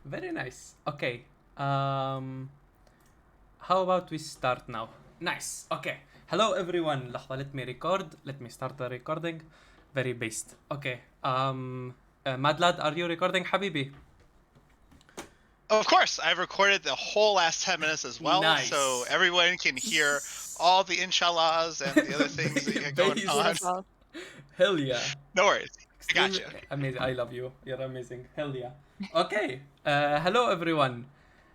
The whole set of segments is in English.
Very nice. Okay. Um, how about we start now? Nice. Okay. Hello everyone. لحظة, let me record. Let me start the recording. Very based. Okay. Mad Lad, are you recording, Habibi? Of course, I've recorded the whole last 10 minutes as well, so Nice. everyone can hear all the inshallahs and the other things that you got going on. Based. Beautiful. Hell yeah. No worries. I got Extremely you. amazing. I love you. You're amazing. Hell yeah. Okay. Hello everyone.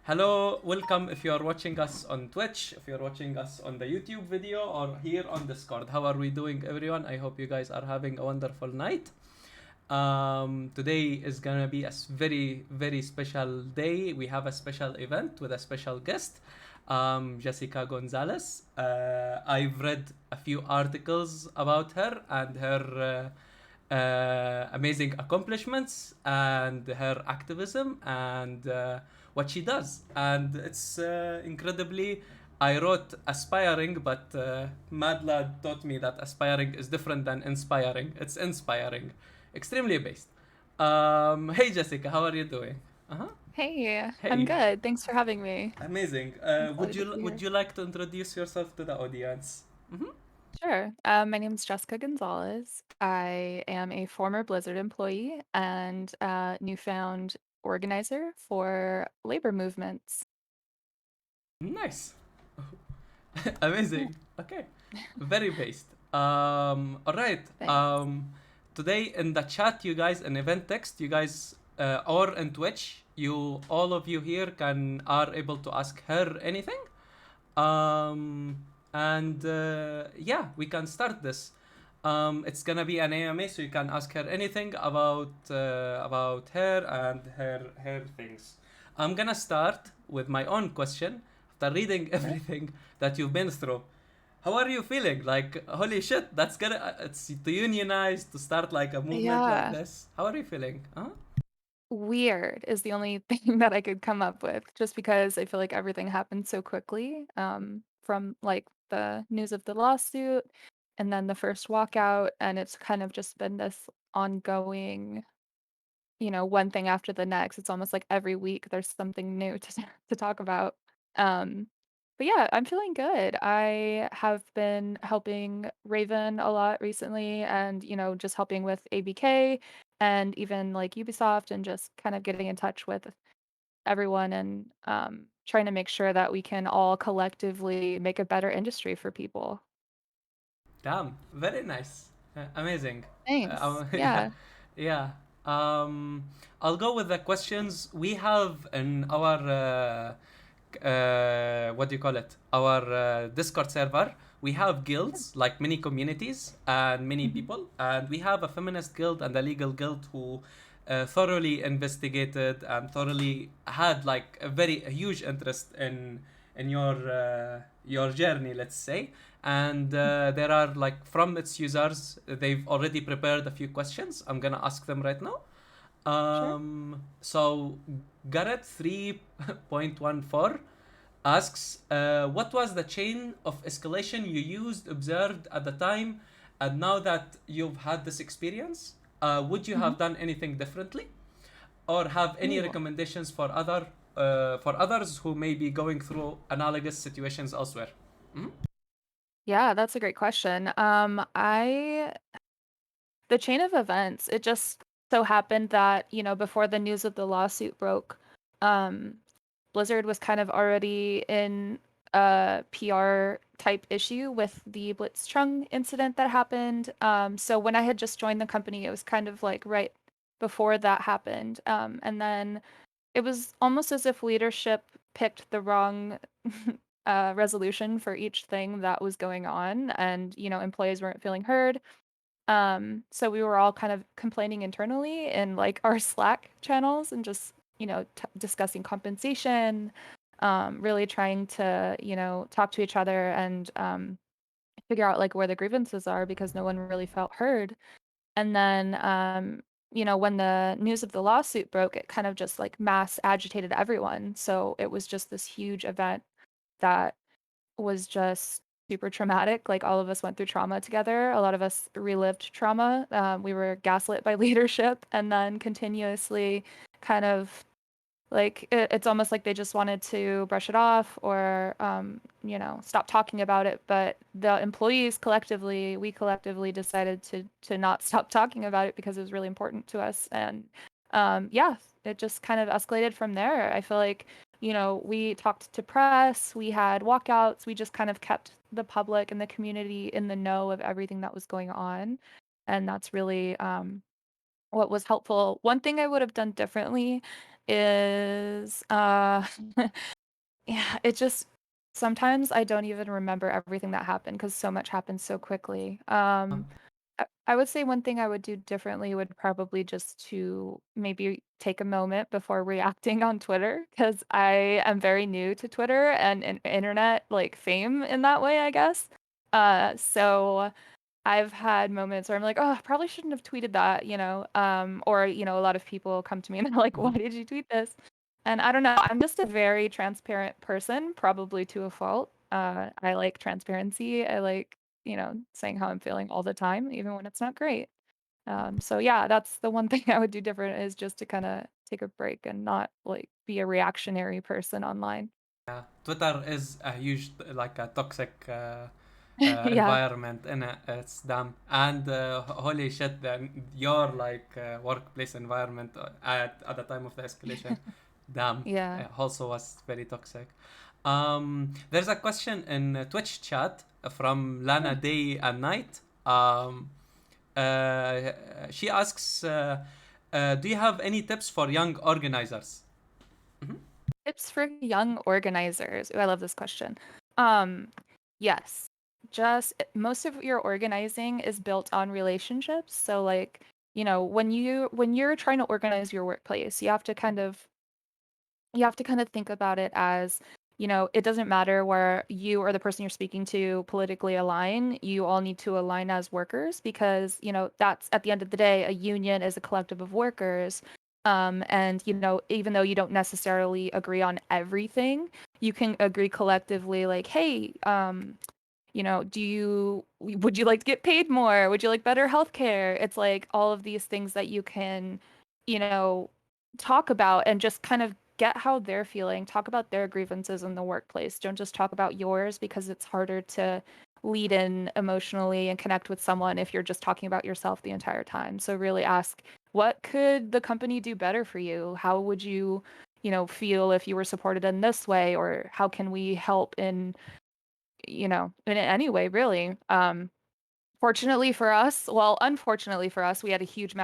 Hello. Welcome if you are watching us on Twitch, if you're watching us on the YouTube video or here on Discord. How are we doing, everyone? I hope you guys are having a wonderful night. Today is gonna be a very, very special day. We have a special event with a special guest, Jessica Gonzalez. I've read a few articles about her and her amazing accomplishments and her activism and what she does. And it's incredibly. I wrote aspiring, but Mad Lad taught me that aspiring is different than inspiring. It's inspiring, extremely based. Hey Jessica, how are you doing? Uh huh. Hey, I'm Hey, good. Thanks for having me. amazing. I'm Would excited to you be would here. you like to introduce yourself to the audience? Mm-hmm. Sure. My name is Jessica Gonzalez. I am a former Blizzard employee and newfound organizer for labor movements. Nice. Yeah, Amazing. Okay. Very based. All right. thanks. Today in the chat, you guys, in event text, you guys, or in Twitch, all of you here are able to ask her anything. Um, and yeah, we can start this. It's gonna be an AMA, so you can ask her anything about her and her things. I'm gonna start with my own question after reading Sure. everything that you've been through. How are you feeling? Like, holy shit, that's gonna it's to unionize to start like a movement like Yeah. this. How are you feeling? Huh? Weird is the only thing that I could come up with, just because I feel like everything happened so quickly. From like the news of the lawsuit and then the first walkout, and it's kind of just been this ongoing one thing after the next. It's almost like every week there's something new to to talk about. Um, but yeah, I'm feeling good. I have been helping Raven a lot recently and, just helping with ABK and even like Ubisoft and just kind of getting in touch with everyone and trying to make sure that we can all collectively make a better industry for people. Damn, very nice. Amazing. Thanks. Yeah, Yeah. yeah. Um, I'll go with the questions we have in our what do you call it? Our Discord server. We have guilds, like many communities and many Mhm. people, and we have a feminist guild and a legal guild who thoroughly investigated and thoroughly had like a huge interest in your journey, let's say. And there are like from its users, they've already prepared a few questions. I'm gonna ask them right now. Sure. So Garrett 3.14 asks, what was the chain of escalation you used, observed at the time, and now that you've had this experience, would you Mhm. have done anything differently, or have any Ooh. recommendations for others who may be going through analogous situations elsewhere? Mhm. Yeah, that's a great question. I The chain of events, it just so happened that, before the news of the lawsuit broke, um, Blizzard was kind of already in a PR type issue with the Blitzchung incident that happened. So when I had just joined the company, it was kind of like right before that happened. And then it was almost as if leadership picked the wrong resolution for each thing that was going on, and employees weren't feeling heard. So we were all kind of complaining internally in like our Slack channels and just, discussing compensation, really trying to, talk to each other and figure out like where the grievances are because no one really felt heard. And then, when the news of the lawsuit broke, it kind of just like mass agitated everyone. So it was just this huge event that was just super traumatic. Like all of us went through trauma together. A lot of us relived trauma. We were gaslit by leadership and then continuously kind of Like it's almost like they just wanted to brush it off or stop talking about it. But the employees collectively, we collectively decided to not stop talking about it because it was really important to us. And yeah, it just kind of escalated from there. I feel like, we talked to press, we had walkouts, we just kind of kept the public and the community in the know of everything that was going on. And that's really what was helpful. One thing I would have done differently is yeah, it just sometimes I don't even remember everything that happened because so much happened so quickly. I would say one thing I would do differently would probably just to maybe take a moment before reacting on Twitter because I am very new to Twitter and internet like fame in that way, I guess. So I've had moments where I'm like, oh, I probably shouldn't have tweeted that, or, a lot of people come to me and they're like, why did you tweet this? And I don't know, I'm just a very transparent person, probably to a fault. I like transparency. I like, saying how I'm feeling all the time, even when it's not great. So yeah, that's the one thing I would do different is just to kind of take a break and not like be a reactionary person online. Yeah, Twitter is a huge, like a toxic Yeah. environment in it. It's damn. And holy shit, your like workplace environment at the time of the escalation, damn, Yeah. also was very toxic. There's a question in Twitch chat from Lana Day and Night. She asks, "Do you have any tips for young organizers?" Mhm. Tips for young organizers. Ooh, I love this question. Um, yes. Just most of your organizing is built on relationships. So like, when you're trying to organize your workplace, you have to kind of think about it as, it doesn't matter where you or the person you're speaking to politically align. You all need to align as workers because, that's at the end of the day, a union is a collective of workers. And, even though you don't necessarily agree on everything, you can agree collectively like, hey, would you like to get paid more? Would you like better healthcare? It's like all of these things that you can, you know, talk about and just kind of get how they're feeling, talk about their grievances in the workplace. Don't just talk about yours because it's harder to lead in emotionally and connect with someone if you're just talking about yourself the entire time. So really ask, what could the company do better for you? How would you, feel if you were supported in this way? Or how can we help in any way, really. Fortunately for us, well, unfortunately for us, we had a huge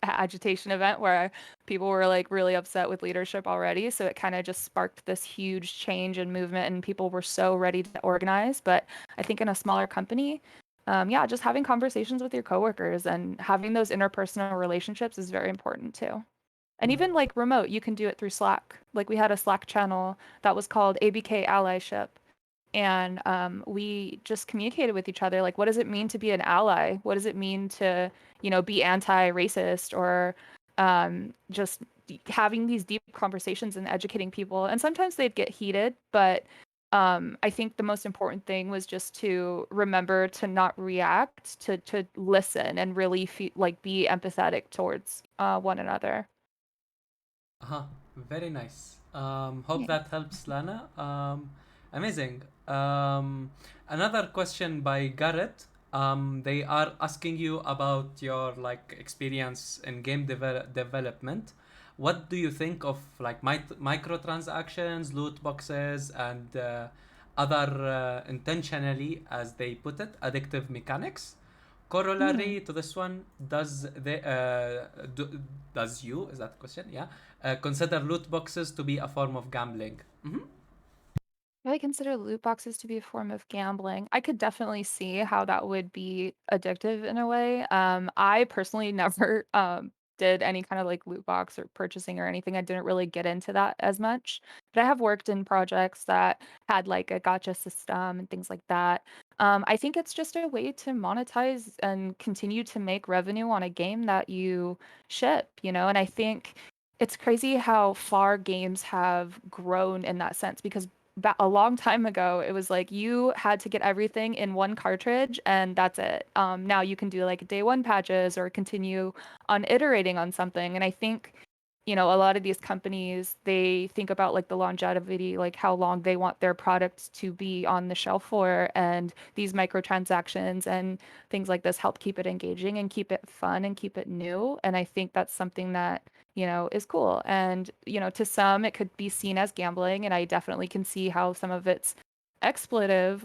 agitation event where people were like really upset with leadership already. So it kind of just sparked this huge change and movement, and people were so ready to organize. But I think in a smaller company, yeah, just having conversations with your coworkers and having those interpersonal relationships is very important too. And even like remote, you can do it through Slack. Like we had a Slack channel that was called ABK Allyship, and we just communicated with each other like, what does it mean to be an ally? What does it mean to be anti-racist, or just having these deep conversations and educating people. And sometimes they'd get heated, but I think the most important thing was just to remember to not react, to listen and really be empathetic towards one another. Uh-huh. Very nice. Hope Yeah. that helps, Lana. Amazing. Another question by Garrett. They are asking you about your like experience in game development. What do you think of like microtransactions, loot boxes, and other intentionally, as they put it, addictive mechanics? Hmm. Corollary to this one, does you, is that the question? Yeah. Consider loot boxes to be a form of gambling. Hmm. I consider loot boxes to be a form of gambling. I could definitely see how that would be addictive in a way. I personally never did any kind of like loot box or purchasing or anything. I didn't really get into that as much. But I have worked in projects that had like a gotcha system and things like that. I think it's just a way to monetize and continue to make revenue on a game that you ship, and I think it's crazy how far games have grown in that sense because a long time ago, it was like you had to get everything in one cartridge and that's it. Now you can do like day one patches or continue on iterating on something. And I think you know, a lot of these companies, they think about like the longevity, like how long they want their products to be on the shelf for. And these microtransactions and things like this help keep it engaging and keep it fun and keep it new. And I think that's something that, you know, is cool. And, you know, to some, it could be seen as gambling. And I definitely can see how some of it's exploitive.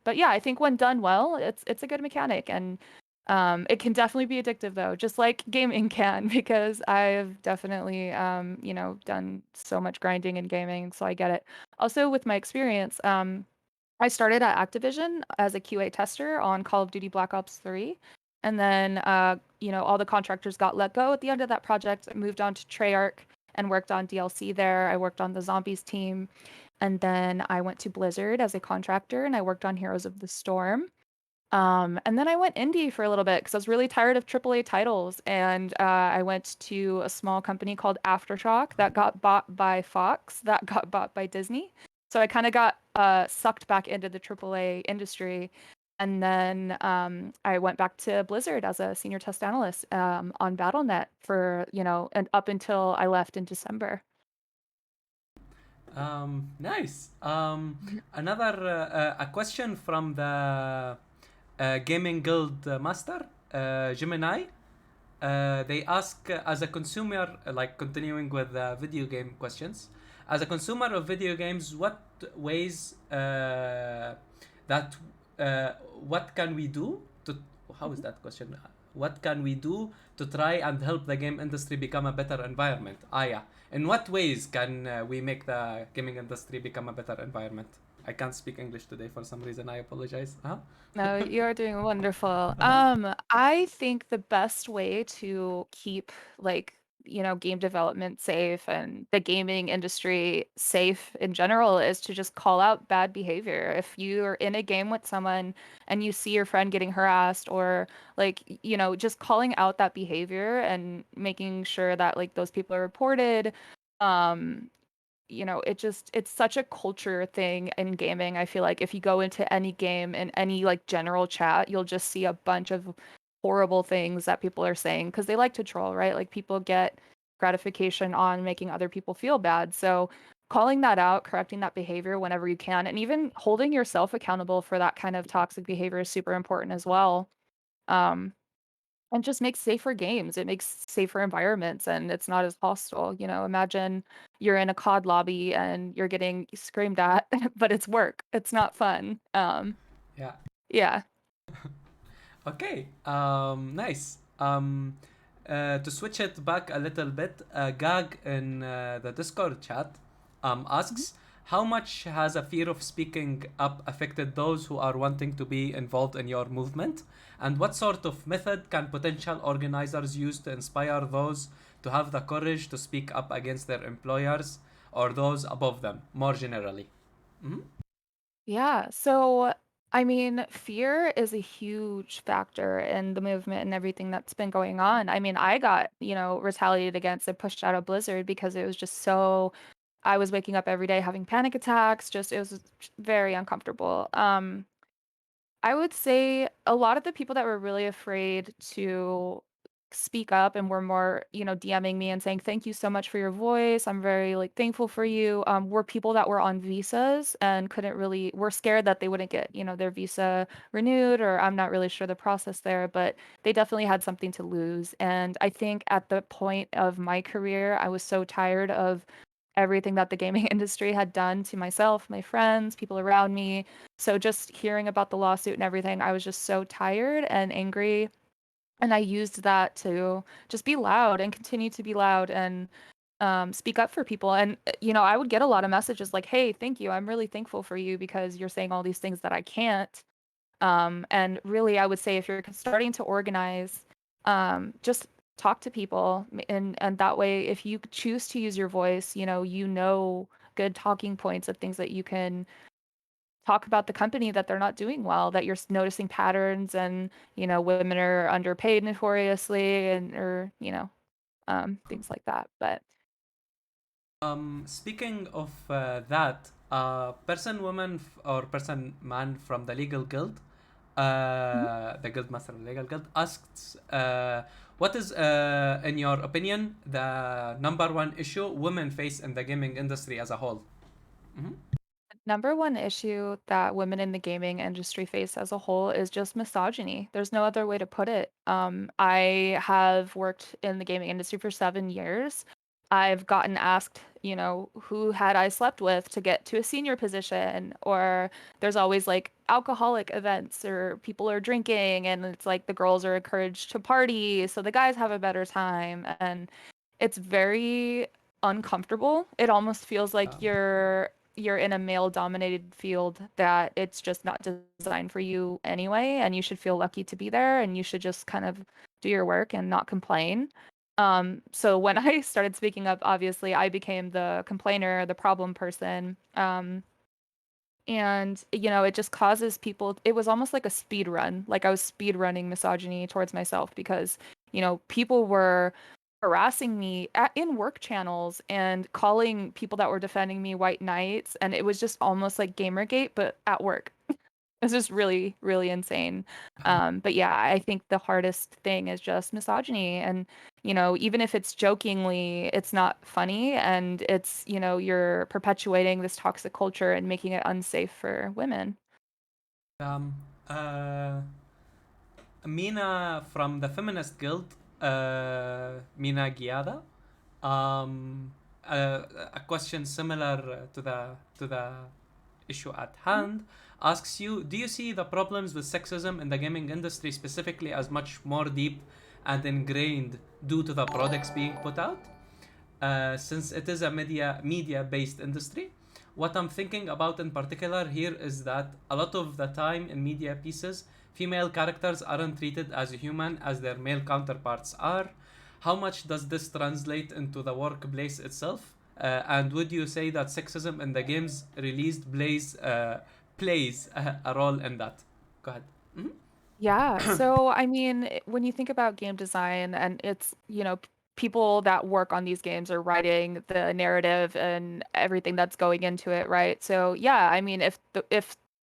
But yeah, I think when done well, it's a good mechanic. And it can definitely be addictive though, just like gaming can, because I've definitely, you know, done so much grinding in gaming, so I get it. Also, with my experience, I started at Activision as a QA tester on Call of Duty Black Ops 3. And then, you know, all the contractors got let go at the end of that project. I moved on to Treyarch and worked on DLC there. I worked on the Zombies team. And then I went to Blizzard as a contractor and I worked on Heroes of the Storm. And then I went indie for a little bit because I was really tired of AAA titles. And I went to a small company called Aftershock that got bought by Fox, that got bought by Disney. So I kind of got sucked back into the AAA industry. And then I went back to Blizzard as a senior test analyst on BattleNet for, you know, and up until I left in December. Nice. Another a question from the Gaming Guild Master, Gemini. They ask, as a consumer, like continuing with video game questions, as a consumer of video games, what ways that what can we do to, how is that question? What can we do to try and help the game industry become a better environment? Ah, yeah. In what ways can we make the gaming industry become a better environment? I can't speak English today for some reason. I apologize. Huh? No, you're doing wonderful. I think the best way to keep like, you know, game development safe and the gaming industry safe in general is to just call out bad behavior. If you're in a game with someone and you see your friend getting harassed or like, you know, just calling out that behavior and making sure that like those people are reported. Um, you know, it's such a culture thing in gaming. I feel like if you go into any game in any like general chat, you'll just see a bunch of horrible things that people are saying because they like to troll, right? Like people get gratification on making other people feel bad. So calling that out, correcting that behavior whenever you can, and even holding yourself accountable for that kind of toxic behavior is super important as well. Um, and just makes safer games. It makes safer environments and it's not as hostile. You know, imagine you're in a COD lobby and you're getting screamed at, but it's work. It's not fun. Yeah. Yeah. Okay. Nice. To switch it back a little bit, Gag in the Discord chat asks, how much has a fear of speaking up affected those who are wanting to be involved in your movement? And what sort of method can potential organizers use to inspire those to have the courage to speak up against their employers or those above them, more generally? Mm-hmm. Yeah. So, I mean, fear is a huge factor in the movement and everything that's been going on. I mean, I got, you know, retaliated against and pushed out of Blizzard because it was just so, I was waking up every day having panic attacks. Just, it was very uncomfortable. I would say a lot of the people that were really afraid to speak up and were more, you know, DMing me and saying, "Thank you so much for your voice. I'm very like thankful for you." Were people that were on visas and couldn't really were scared that they wouldn't get, you know, their visa renewed, or I'm not really sure the process there, but they definitely had something to lose. And I think at the point of my career, I was so tired of everything that the gaming industry had done to myself, my friends, people around me. So just hearing about the lawsuit and everything, I was just so tired and angry. And I used that to just be loud and continue to be loud and speak up for people. And, you know, I would get a lot of messages like, hey, thank you. I'm really thankful for you because you're saying all these things that I can't. And really, I would say if you're starting to organize, just talk to people, and that way, if you choose to use your voice, you know good talking points of things that you can talk about the company that they're not doing well, that you're noticing patterns, and women are underpaid notoriously, and or things like that. But Speaking of that, person, woman, or person, man from the legal guild Mhm. the Guildmaster of the Legal Guild, asks, what is, in your opinion, the number one issue women face in the gaming industry as a whole? Mm-hmm. Number one issue that women in the gaming industry face as a whole is just misogyny. There's no other way to put it. I have worked in the gaming industry for 7 years. I've gotten asked, who had I slept with to get to a senior position, or there's always like alcoholic events or people are drinking and it's like the girls are encouraged to party so the guys have a better time, and it's very uncomfortable. It almost feels like you're in a male dominated field that it's just not designed for you anyway, and you should feel lucky to be there and you should just kind of do your work and not complain. So when I started speaking up, obviously I became the complainer, the problem person. And it just causes people, it was almost like a speed run. Like I was speed running misogyny towards myself because, people were harassing me in work channels and calling people that were defending me white knights, and it was just almost like Gamergate but at work. It's just really, really insane. But yeah, I think the hardest thing is just misogyny. And, even if it's jokingly, it's not funny. And it's, you're perpetuating this toxic culture and making it unsafe for women. Um, uh, Mina from the Feminist Guild, Mina Giada, um, a question similar to the issue at Mhm. hand, asks you, do you see the problems with sexism in the gaming industry specifically as much more deep and ingrained due to the products being put out? Since it is a media based industry, what I'm thinking about in particular here is that a lot of the time in media pieces, female characters aren't treated as human as their male counterparts are. How much does this translate into the workplace itself? And would you say that sexism in the games released plays a role in that? Go ahead. Mhm. Yeah. So, I mean, when you think about game design and it's, people that work on these games are writing the narrative and everything that's going into it, right? So, yeah, I mean, if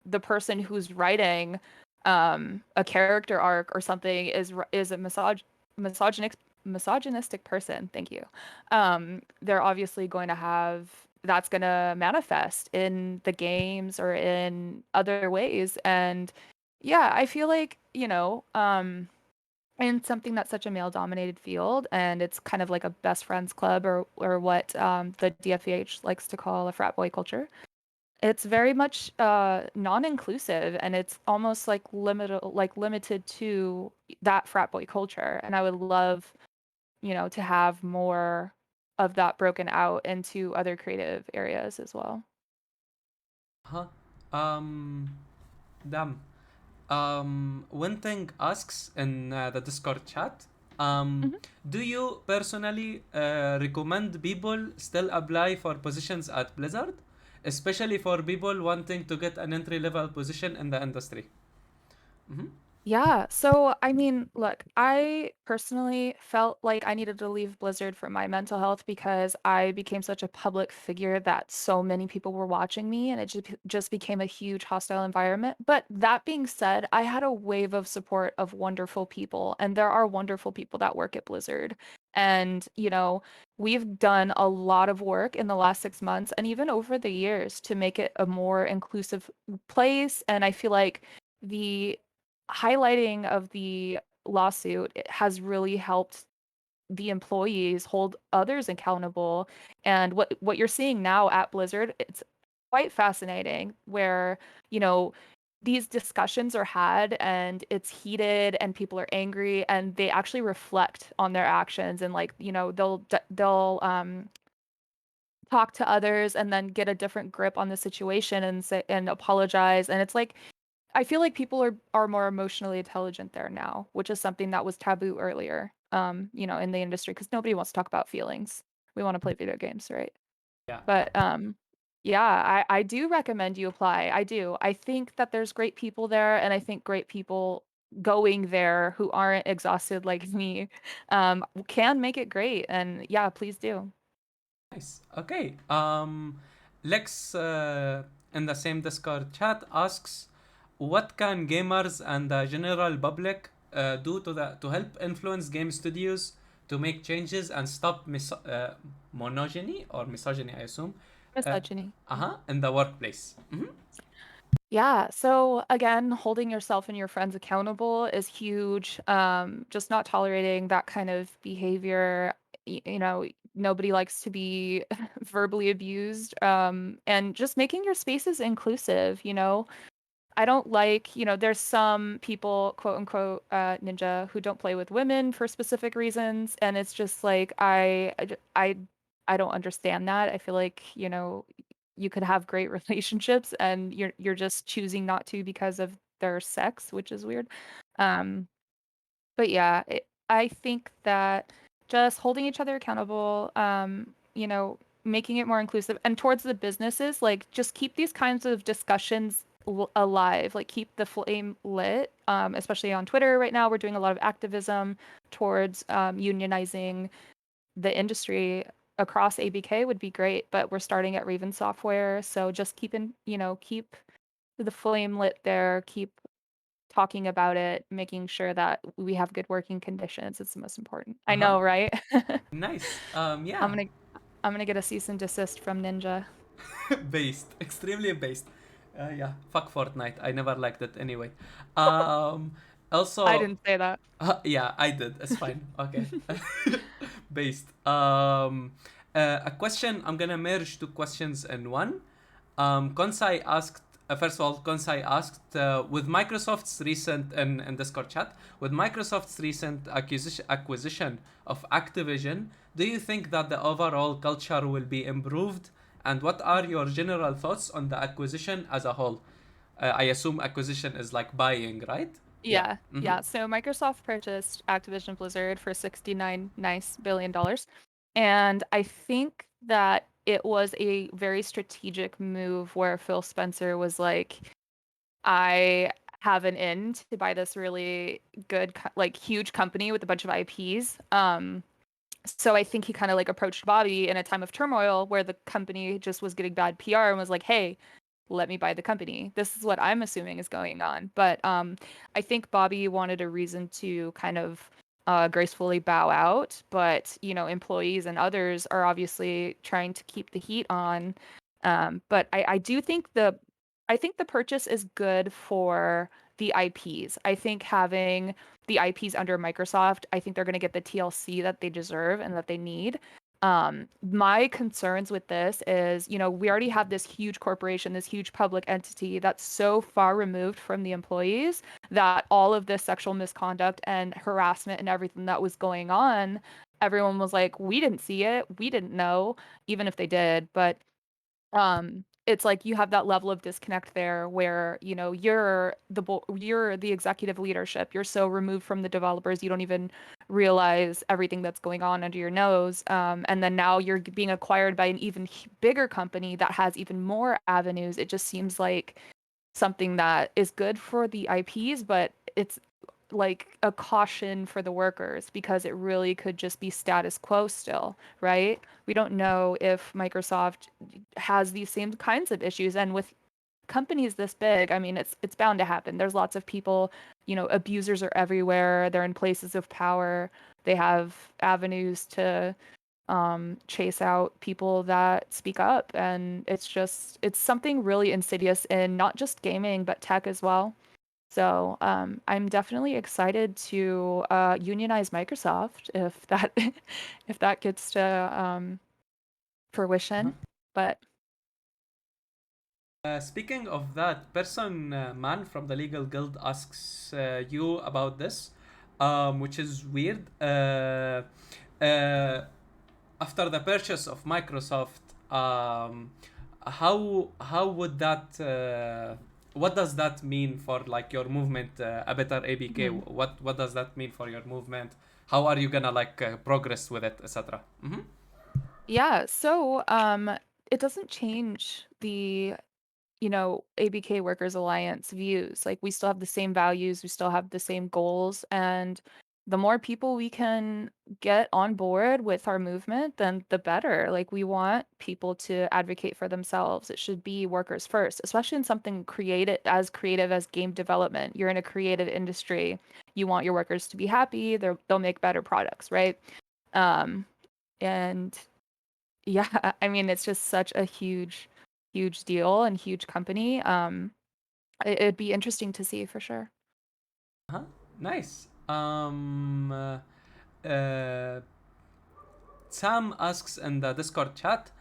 the person who's writing a character arc or something is a misogynistic person, thank you. They're obviously going to have that's going to manifest in the games or in other ways. And yeah, I feel like, in something that's such a male dominated field and it's kind of like a best friends club or what the DFEH likes to call a frat boy culture. It's very much non-inclusive, and it's almost limited to that frat boy culture. And I would love, to have more of that broken out into other creative areas as well. Huh? Damn. One thing asks in the Discord chat, Mhm. do you personally recommend people still apply for positions at Blizzard, especially for people wanting to get an entry level position in the industry? Mm-hmm. Yeah, so I mean, look, I personally felt like I needed to leave Blizzard for my mental health because I became such a public figure that so many people were watching me, and it just became a huge hostile environment. But that being said, I had a wave of support of wonderful people, and there are wonderful people that work at Blizzard. And, we've done a lot of work in the last 6 months and even over the years to make it a more inclusive place. And I feel like the highlighting of the lawsuit has really helped the employees hold others accountable. And what you're seeing now at Blizzard, it's quite fascinating where, you know, these discussions are had and it's heated and people are angry and they actually reflect on their actions, and like, they'll talk to others and then get a different grip on the situation and say and apologize. And it's like I feel like people are more emotionally intelligent there now, which is something that was taboo earlier, in the industry because nobody wants to talk about feelings. We want to play video games, right? Yeah. But yeah, I do recommend you apply. I do. I think that there's great people there, and I think great people going there who aren't exhausted like me can make it great. And yeah, please do. Nice. Okay. Lex in the same Discord chat asks, what can gamers and the general public do to help influence game studios to make changes and stop monogamy or misogyny, I assume, uh, Misogyny. in the workplace? Yeah. So again, holding yourself and your friends accountable is huge. Just not tolerating that kind of behavior. You know, nobody likes to be verbally abused. And just making your spaces inclusive, you know. I don't like, you know, there's some people, quote unquote, ninja, who don't play with women for specific reasons, and it's just like I don't understand that. I feel like, you know, you could have great relationships, and you're just choosing not to because of their sex, which is weird. Um, but yeah, I think that just holding each other accountable, you know, making it more inclusive, and towards the businesses, like just keep these kinds of discussions alive, like keep the flame lit. Especially on Twitter right now, we're doing a lot of activism towards unionizing the industry across ABK would be great, but we're starting at Raven Software, so just keep the flame lit there, keep talking about it, making sure that we have good working conditions. It's the most important. I Uh-huh. know, right? Nice. I'm Yeah. gonna I'm gonna get a cease and desist from Ninja. Based. Extremely based. Yeah. Fuck Fortnite. I never liked it anyway. Um, I also, didn't say that. yeah, I did. It's fine. Okay. Based. A question. I'm gonna merge two questions in one. Konsai asked. First of all, Konsai asked, with Microsoft's recent in Discord chat, with Microsoft's recent acquisition of Activision, do you think that the overall culture will be improved? And what are your general thoughts on the acquisition as a whole? I assume acquisition is like buying, right? Yeah. Yeah, Mm-hmm. yeah. So Microsoft purchased Activision Blizzard for $69 billion. And I think that it was a very strategic move where Phil Spencer was like, I have an in to buy this really good, like huge company with a bunch of IPs. So I think he kind of like approached Bobby in a time of turmoil where the company just was getting bad PR and was like, "Hey, let me buy the company." This is what I'm assuming is going on. But I think Bobby wanted a reason to kind of gracefully bow out, but you know, employees and others are obviously trying to keep the heat on. But I think the purchase is good for the IPs. I think having the IPs under Microsoft, I think they're going to get the TLC that they deserve and that they need. My concerns with this is, you know, we already have this huge corporation, this huge public entity that's so far removed from the employees that all of this sexual misconduct and harassment and everything that was going on, everyone was like, we didn't see it, we didn't know, even if they did. But it's like you have that level of disconnect there where, you know, you're the executive leadership, you're so removed from the developers, you don't even realize everything that's going on under your nose, and then now you're being acquired by an even bigger company that has even more avenues. It just seems like something that is good for the IPs, but it's like a caution for the workers because it really could just be status quo still, right? We don't know if Microsoft has these same kinds of issues, and with companies this big, I mean, it's bound to happen. There's lots of people, you know, abusers are everywhere. They're in places of power. They have avenues to chase out people that speak up, and it's something really insidious in not just gaming but tech as well. So I'm definitely excited to unionize Microsoft if that if that gets to Uh-huh. fruition. But Speaking of that, person man from the legal guild asks you about this, which is weird. Uh, After the purchase of Microsoft, how would that what does that mean for like your movement, a better ABK? mhm. What does that mean for your movement? How are you gonna like progress with it, etc.? Mm-hmm. Yeah, so it doesn't change the, you know, ABK Workers Alliance views. Like we still have the same values, we still have the same goals, and the more people we can get on board with our movement, then the better. Like, we want people to advocate for themselves. It should be workers first, especially in something creative as game development. You're in a creative industry. You want your workers to be happy. They'll make better products, right? Um, and yeah, I mean, it's just such a huge deal and huge company. It'd be interesting to see for sure. Uh-huh. Nice. Uh, Sam asks in the Discord chat,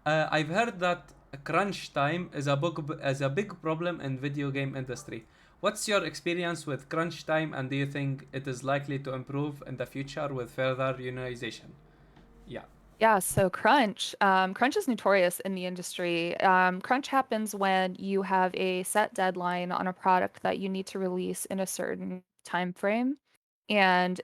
I've heard that crunch time is a big problem in video game industry. What's your experience with crunch time, and do you think it is likely to improve in the future with further unionization? Yeah. Yeah, so crunch is notorious in the industry. Crunch happens when you have a set deadline on a product that you need to release in a certain time frame, and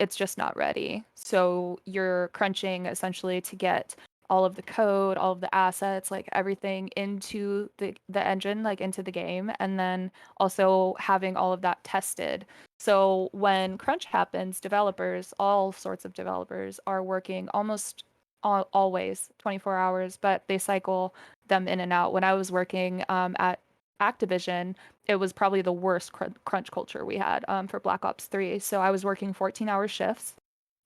it's just not ready. So you're crunching essentially to get all of the code, all of the assets, like everything into the engine, like into the game, and then also having all of that tested. So when crunch happens, developers, all sorts of developers, are working almost always 24 hours, but they cycle them in and out. When I was working at Activision, it was probably the worst crunch culture we had for Black Ops 3. So I was working 14-hour shifts,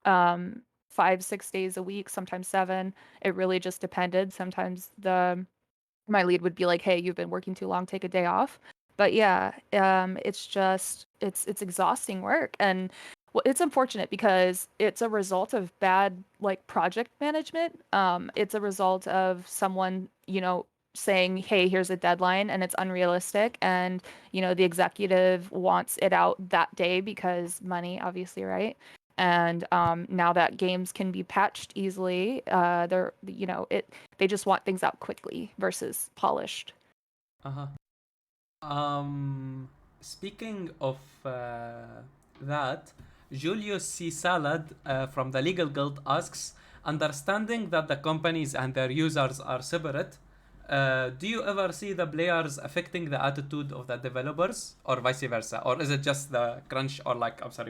5, 6 days a week, sometimes 7. It really just depended. Sometimes my lead would be like, "Hey, you've been working too long, take a day off." But yeah, it's just it's exhausting work, and well, it's unfortunate because it's a result of bad like project management. It's a result of someone, saying, "Hey, here's a deadline," and it's unrealistic, and the executive wants it out that day because money, obviously, right? And now that games can be patched easily, they just want things out quickly versus polished. Uh-huh. Um, Speaking of that, Julius C. Salad from the Legal Guild asks, understanding that the companies and their users are separate, do you ever see the players affecting the attitude of the developers, or vice versa, or is it just the crunch or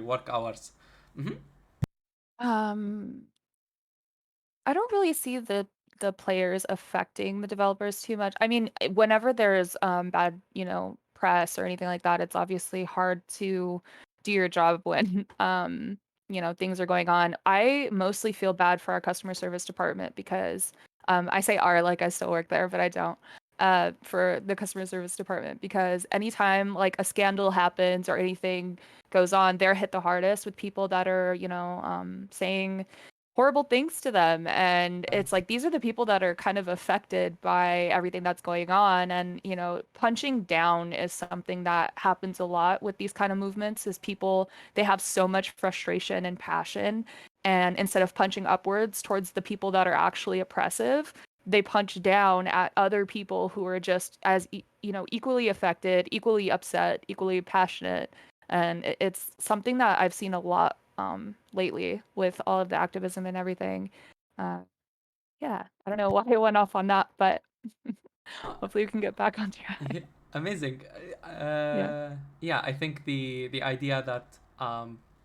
work hours? Mm-hmm. Um, I don't really see the players affecting the developers too much. I mean, whenever there's bad, press or anything like that, it's obviously hard to do your job when things are going on. I mostly feel bad for our customer service department because I say our like I still work there, but I don't. For the customer service department because anytime like a scandal happens or anything goes on, they're hit the hardest with people that are, saying horrible things to them. And it's like these are the people that are kind of affected by everything that's going on. And, punching down is something that happens a lot with these kind of movements is people, they have so much frustration and passion. And instead of punching upwards towards the people that are actually oppressive, they punch down at other people who are just as, equally affected, equally upset, equally passionate. And it's something that I've seen a lot lately with all of the activism and everything. Uh, yeah, I don't know why I went off on that, but hopefully we can get back on Yeah, track. amazing. Yeah. Yeah, I think the idea that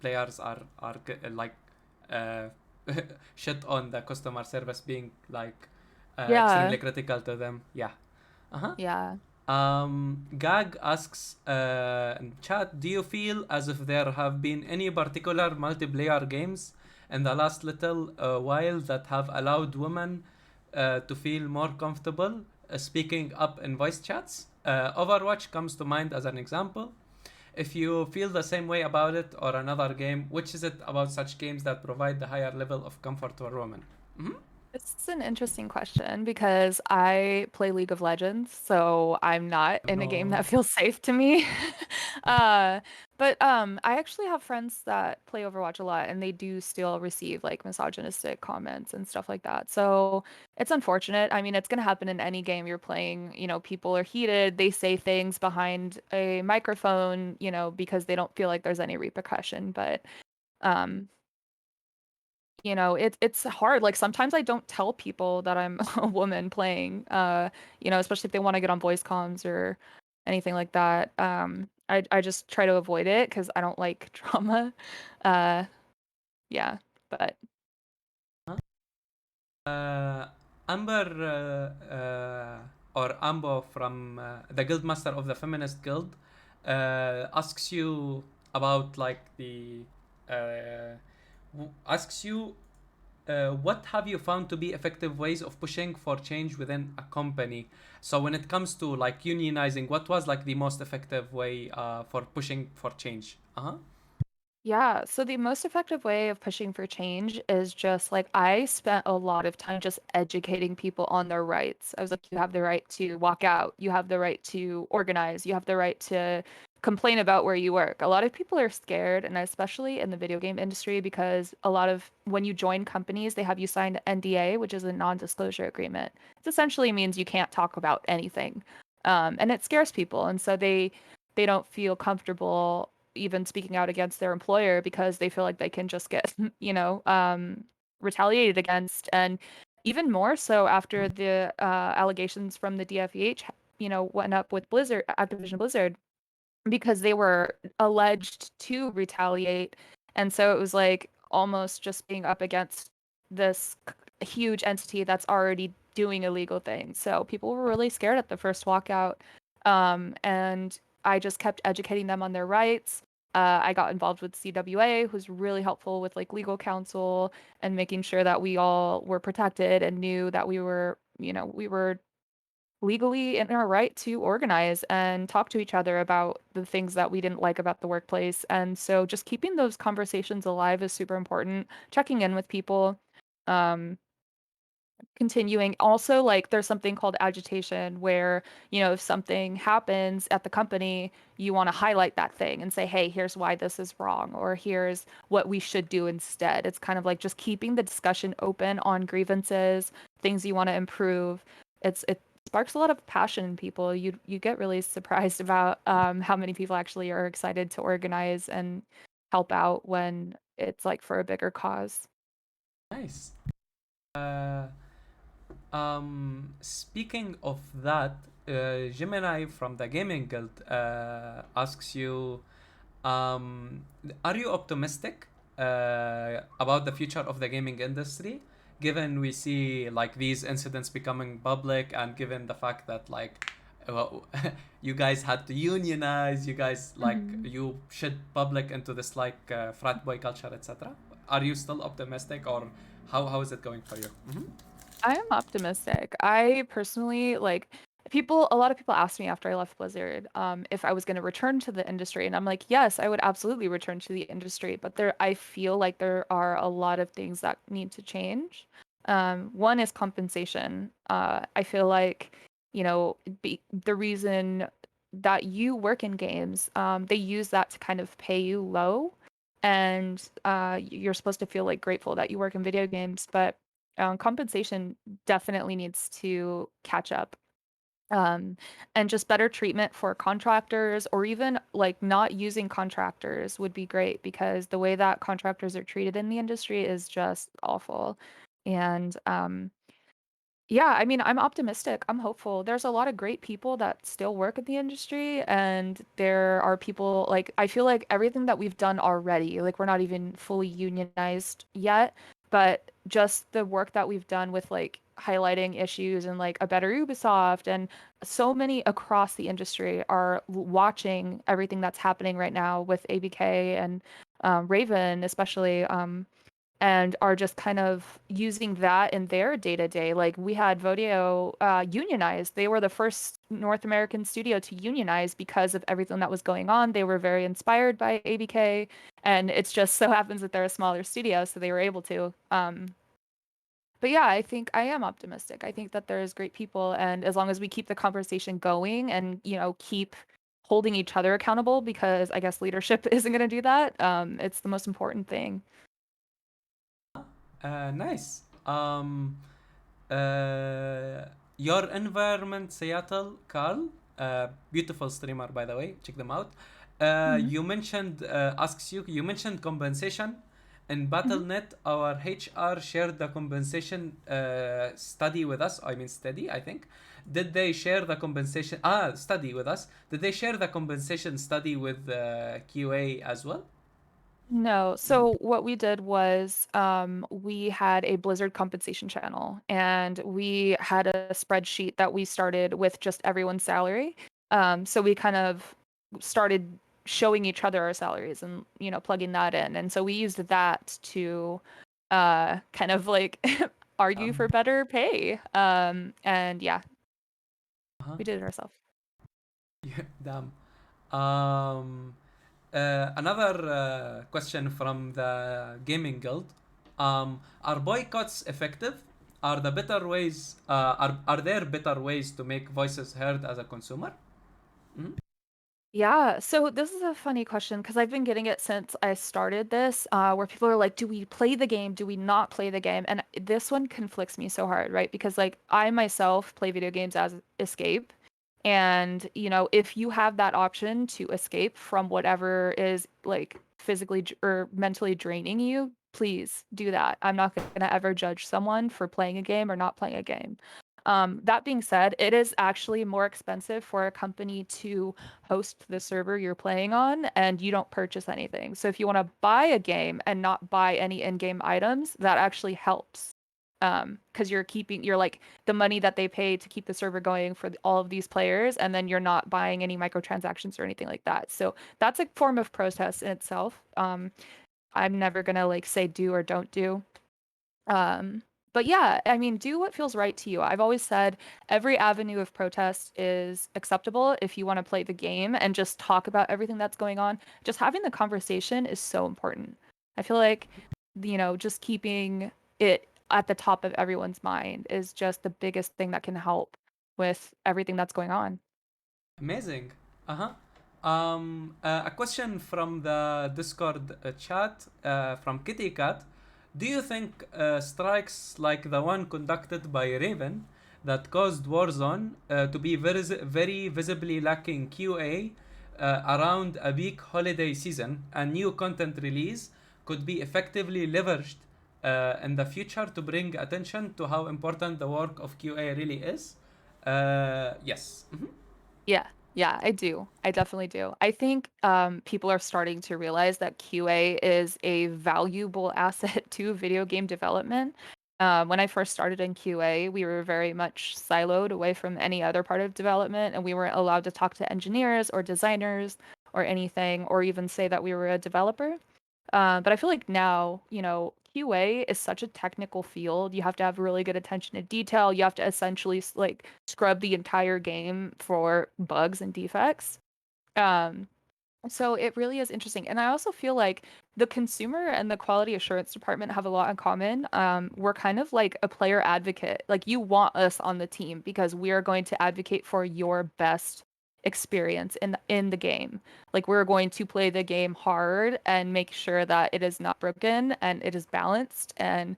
players like uh, shit on the customer service being Yeah. extremely critical to them. Yeah. Uh-huh. Yeah. Gag asks in chat, do you feel as if there have been any particular multiplayer games in the last little while that have allowed women to feel more comfortable speaking up in voice chats? Overwatch comes to mind as an example. If you feel the same way about it or another game, which is it about such games that provide the higher level of comfort for women? Mm-hmm. This is an interesting question because I play League of Legends, so I'm not in a game No. that feels safe to me. uh, but I actually have friends that play Overwatch a lot, and they do still receive like misogynistic comments and stuff like that. So it's unfortunate. I mean, it's gonna happen in any game you're playing. People are heated. They say things behind a microphone, because they don't feel like there's any repercussion. But um, it's hard. Like sometimes I don't tell people that I'm a woman playing, especially if they want to get on voice comms or anything like that. I just try to avoid it because I don't like drama. Uh, yeah, but Uh, Amber or Ambo from the Guildmaster of the Feminist Guild asks you about like the asks you what have you found to be effective ways of pushing for change within a company? So when it comes to like unionizing, what was like the most effective way for pushing for change? Uh-huh. yeah, so the most effective way of pushing for change is just like I spent a lot of time just educating people on their rights. I was like, you have the right to walk out, you have the right to organize, you have the right to complain about where you work. A lot of people are scared, and especially in the video game industry, because a lot of when you join companies, they have you sign an NDA, which is a non-disclosure agreement. It essentially means you can't talk about anything. And it scares people, and so they don't feel comfortable even speaking out against their employer because they feel like they can just get, retaliated against. And even more so after the allegations from the DFEH, went up with Blizzard, Activision Blizzard, because they were alleged to retaliate. And so it was like almost just being up against this huge entity that's already doing illegal things. So people were really scared at the first walkout. And I just kept educating them on their rights. I got involved with CWA, who's really helpful with like legal counsel and making sure that we all were protected and knew that we were legally in our right to organize and talk to each other about the things that we didn't like about the workplace. And so just keeping those conversations alive is super important. Checking in with people, um, continuing. Also, like there's something called agitation where, if something happens at the company, you want to highlight that thing and say, hey, here's why this is wrong, or here's what we should do instead. It's kind of like just keeping the discussion open on grievances, things you want to improve. It sparks a lot of passion in people. You get really surprised about how many people actually are excited to organize and help out when it's like for a bigger cause. Nice. Uh, Speaking of that, Gemini from the Gaming Guild asks you, um, are you optimistic about the future of the gaming industry, given we see like these incidents becoming public, and given the fact that like well, you guys had to unionize, you guys like Mhm. you shed public into this like frat boy culture, etc. Are you still optimistic, or how is it going for you? Mm-hmm. I am optimistic. I personally like a lot of people asked me after I left Blizzard, if I was going to return to the industry. And I'm like, yes, I would absolutely return to the industry. But I feel like there are a lot of things that need to change. One is compensation. I feel like, the reason that you work in games, they use that to kind of pay you low. And you're supposed to feel like grateful that you work in video games, but compensation definitely needs to catch up. Um, and just better treatment for contractors, or even like not using contractors would be great, because the way that contractors are treated in the industry is just awful. And yeah, I mean, I'm optimistic. I'm hopeful. There's a lot of great people that still work in the industry, and there are people like I feel like everything that we've done already, like we're not even fully unionized yet, but just the work that we've done with like highlighting issues and like a better Ubisoft, and so many across the industry are watching everything that's happening right now with ABK and Raven, especially. And are just kind of using that in their day to day. Like we had Vodeo unionized. They were the first North American studio to unionize because of everything that was going on. They were very inspired by ABK, and it's just so happens that they're a smaller studio, so they were able to. But yeah, I think I am optimistic. I think that there's great people, and as long as we keep the conversation going and keep holding each other accountable, because I guess leadership isn't going to do that. It's the most important thing. Nice. Your environment, Seattle, Carl, beautiful streamer by the way. Check them out. Mhm. You mentioned asks you. You mentioned compensation. in BattleNet, our HR shared the compensation study with us. I mean, study, I think. Did they share the compensation study with us? Did they share the compensation study with QA as well? No. So what we did was we had a Blizzard compensation channel, and we had a spreadsheet that we started with just everyone's salary. So we kind of started showing each other our salaries and plugging that in. And so we used that to kind of like argue for better pay. And yeah, we did it ourselves. Yeah, damn. Um, Another question from the gaming guild. Are boycotts effective? Are the better ways? Are there better ways to make voices heard as a consumer? Mhm. Yeah, so this is a funny question because I've been getting it since I started this, where people are like, do we play the game? Do we not play the game? And this one conflicts me so hard, right? Because like I myself play video games as escape. And, if you have that option to escape from whatever is like physically or mentally draining you, please do that. I'm not going to ever judge someone for playing a game or not playing a game. That being said, it is actually more expensive for a company to host the server you're playing on, and you don't purchase anything. So if you want to buy a game and not buy any in-game items, that actually helps. Because you're like the money that they pay to keep the server going for all of these players, and then you're not buying any microtransactions or anything like that. So that's a form of protest in itself. I'm never gonna like say do or don't do. But yeah, I mean, do what feels right to you. I've always said every avenue of protest is acceptable if you want to play the game and just talk about everything that's going on. Just having the conversation is so important. I feel like, just keeping it at the top of everyone's mind is just the biggest thing that can help with everything that's going on. Amazing. Uh-huh. A question from the Discord chat from Kitty Cat. Do you think strikes like the one conducted by Raven that caused Warzone to be very visibly lacking QA around a big holiday season and new content release could be effectively leveraged in the future to bring attention to how important the work of QA really is? Yes. Mhm. Yeah, yeah, I do. I definitely do. I think people are starting to realize that QA is a valuable asset to video game development. When I first started in QA, we were very much siloed away from any other part of development, and we weren't allowed to talk to engineers or designers or anything, or even say that we were a developer. But I feel like now, QA is such a technical field. You have to have really good attention to detail. You have to essentially like scrub the entire game for bugs and defects. Um, so it really is interesting. And I also feel like the consumer and the quality assurance department have a lot in common. We're kind of like a player advocate. Like you want us on the team because we are going to advocate for your best experience in the game. Like we're going to play the game hard and make sure that it is not broken and it is balanced. And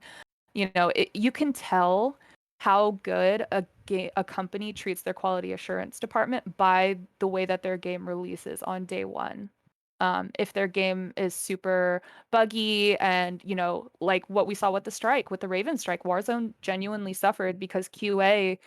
you can tell how good a company treats their quality assurance department by the way that their game releases on day one. If their game is super buggy and, like what we saw with the Raven strike, Warzone genuinely suffered because QA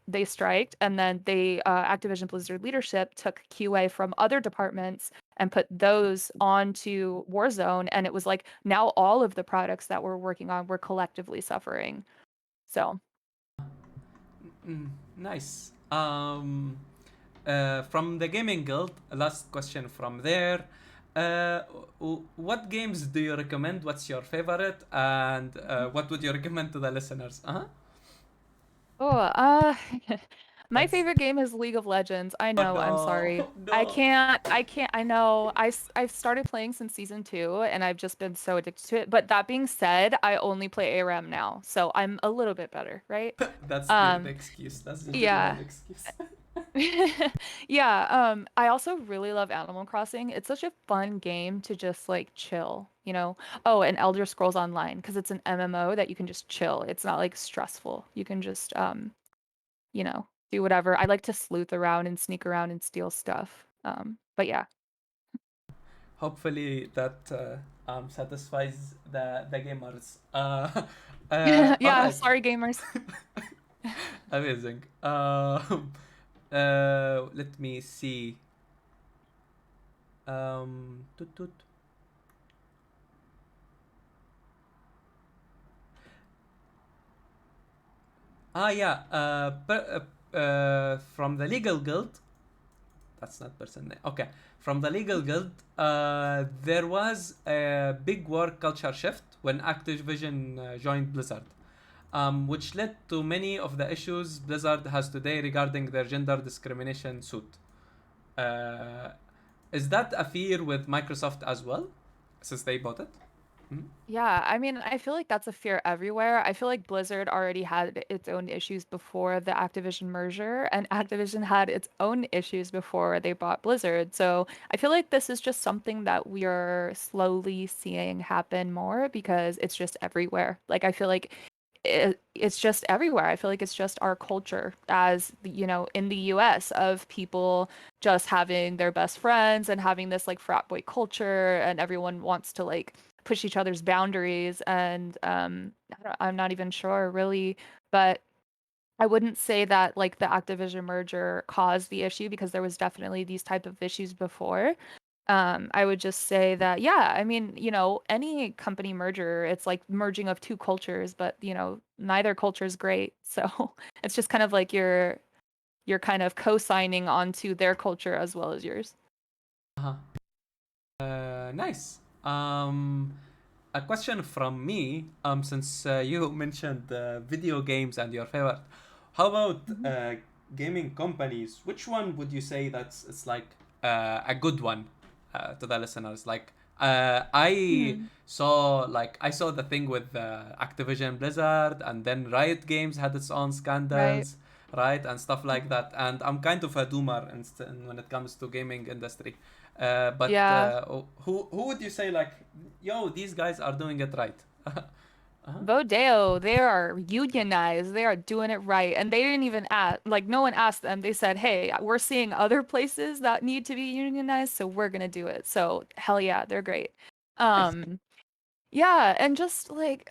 they striked, and then Activision Blizzard leadership took QA from other departments and put those onto Warzone, and it was like now all of the products that we're working on were collectively suffering. So Nice. From the Gaming Guild, last question from there. What games do you recommend? What's your favorite? And what would you recommend to the listeners? Uh-huh. Oh, my That's. favorite game is League of Legends. I Oh know, I'm sorry. no, no. I know. I've started playing since season 2 and I've just been so addicted to it. But that being said, I only play ARAM now, so I'm a little bit better, right? That's the Um, excuse. That's the genuine yeah. excuse. Yeah, I also really love Animal Crossing. It's such a fun game to just like chill, you know? Oh, and Elder Scrolls Online, because it's an MMO that you can just chill. It's not like stressful. You can just do whatever. I like to sleuth around and sneak around and steal stuff. But yeah. Hopefully that satisfies the gamers. All Yeah, right. sorry gamers. Amazing. Let me see. Toot toot. Yeah. From the legal guild. That's not person name. Okay. From the legal guild, there was a big work culture shift when Activision joined Blizzard, which led to many of the issues Blizzard has today regarding their gender discrimination suit. Uh, is that a fear with Microsoft as well, since they bought it? Mhm. Yeah, I mean, I feel like that's a fear everywhere. I feel like Blizzard already had its own issues before the Activision merger, and Activision had its own issues before they bought Blizzard. So I feel like this is just something that we are slowly seeing happen more because it's just everywhere. Like, I feel like it's just everywhere. I feel like it's just our culture as, in the US of people just having their best friends and having this like frat boy culture, and everyone wants to like push each other's boundaries. And I'm not even sure really, but I wouldn't say that like the Activision merger caused the issue because there was definitely these type of issues before. I would just say that, yeah, I mean, any company merger, it's like merging of two cultures, but neither culture is great. So it's just kind of like you're kind of co-signing onto their culture as well as yours. Uh-huh. Nice. A question from me. Since you mentioned video games and your favorite, how about Mhm. gaming companies? Which one would you say that's it's like a good one to the listeners? Like, Hmm. I saw the thing with Activision Blizzard, and then Riot Games had its own Right. scandals, right, and stuff like that. And I'm kind of a doomer when it comes to gaming industry. But Yeah. who would you say like, yo, these guys are doing it right? Uh-huh. Bodeo, they are unionized. They are doing it right. And they didn't even ask, like, no one asked them. They said, hey, we're seeing other places that need to be unionized, so we're gonna do it. So, hell yeah, they're great. Nice. Yeah, and just like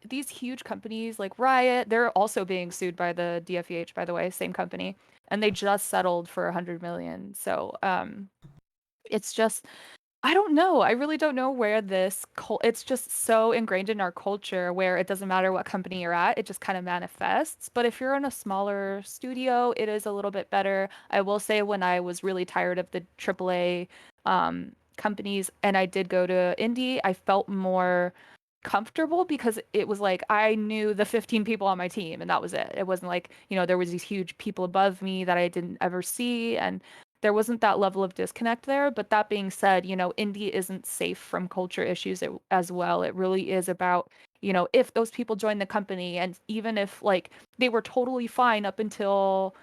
these huge companies like Riot, they're also being sued by the DFEH, by the way, same company, and they just settled for 100 million. So, it's just I don't know. I really don't know where it's just so ingrained in our culture where it doesn't matter what company you're at, it just kind of manifests. But if you're in a smaller studio, it is a little bit better. I will say when I was really tired of the AAA companies and I did go to indie, I felt more comfortable because it was like I knew the 15 people on my team and that was it. It wasn't like, there was these huge people above me that I didn't ever see, and there wasn't that level of disconnect there. But that being said, indie isn't safe from culture issues as well. It really is about, if those people join the company and even if like they were totally fine up until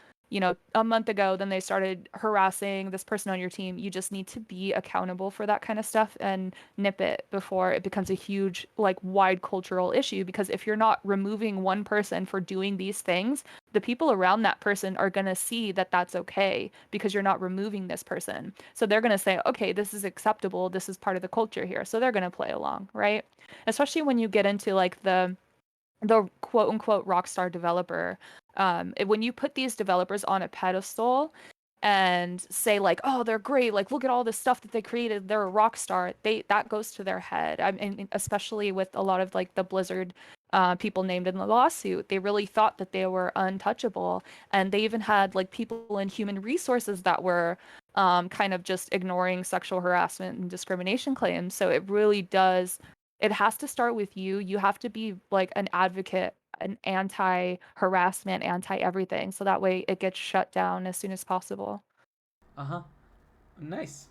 a month ago, then they started harassing this person on your team. You just need to be accountable for that kind of stuff and nip it before it becomes a huge, like, wide cultural issue. Because if you're not removing one person for doing these things, the people around that person are going to see that that's okay because you're not removing this person. So they're going to say, okay, this is acceptable. This is part of the culture here. So they're going to play along, right? Especially when you get into like the quote unquote rock star developer. When you put these developers on a pedestal and say like, oh, they're great, like look at all this stuff that they created, they're a rock star, that goes to their head. I mean, especially with a lot of like the Blizzard people named in the lawsuit, they really thought that they were untouchable, and they even had like people in human resources that were kind of just ignoring sexual harassment and discrimination claims. So it has to start with you. You have to be like an advocate, an anti-harassment, anti-everything, so that way it gets shut down as soon as possible. Uh-huh. Nice.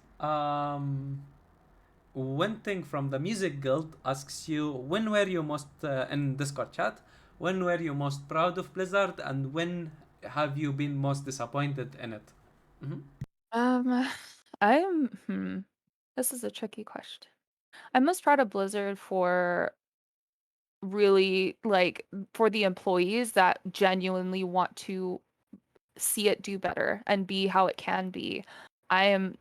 One thing from the Music Guild asks you, when were you most in Discord chat? When were you most proud of Blizzard, and when have you been most disappointed in it? Mm-hmm. Um, this is a tricky question. I'm most proud of Blizzard for really like for the employees that genuinely want to see it do better and be how it can be.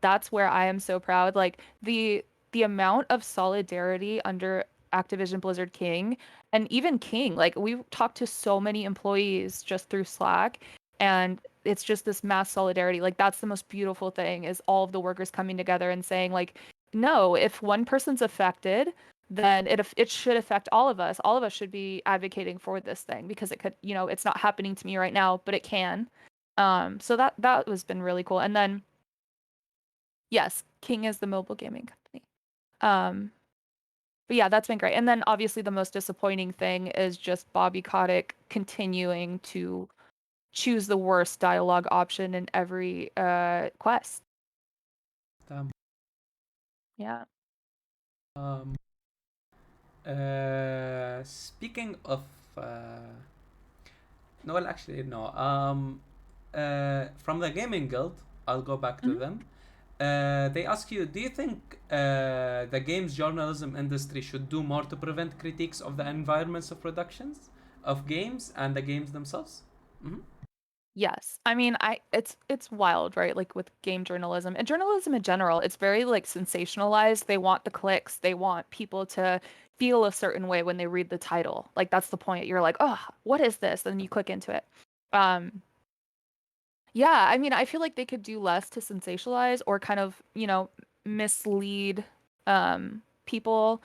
That's where I am so proud. Like the amount of solidarity under Activision Blizzard King, and even King, like we talked to so many employees just through Slack, and it's just this mass solidarity. Like that's the most beautiful thing, is all of the workers coming together and saying like, no, if one person's affected, then it should affect all of us. All of us should be advocating for this thing, because it could, it's not happening to me right now, but it can. So that was been really cool. And then yes, King is the mobile gaming company. But yeah, that's been great. And then obviously the most disappointing thing is just Bobby Kotick continuing to choose the worst dialogue option in every quest. Damn. Yeah. Speaking of no, well, actually no. From the gaming guild, I'll go back to them. They ask you, do you think the games journalism industry should do more to prevent critiques of the environments of productions of games and the games themselves? Mm-hmm. Yes. I mean, it's wild, right? Like with game journalism and journalism in general, it's very like sensationalized. They want the clicks. They want people to feel a certain way when they read the title. Like that's the point. You're like, "Oh, what is this?" And you click into it. Yeah, I mean, I feel like they could do less to sensationalize or kind of, mislead people.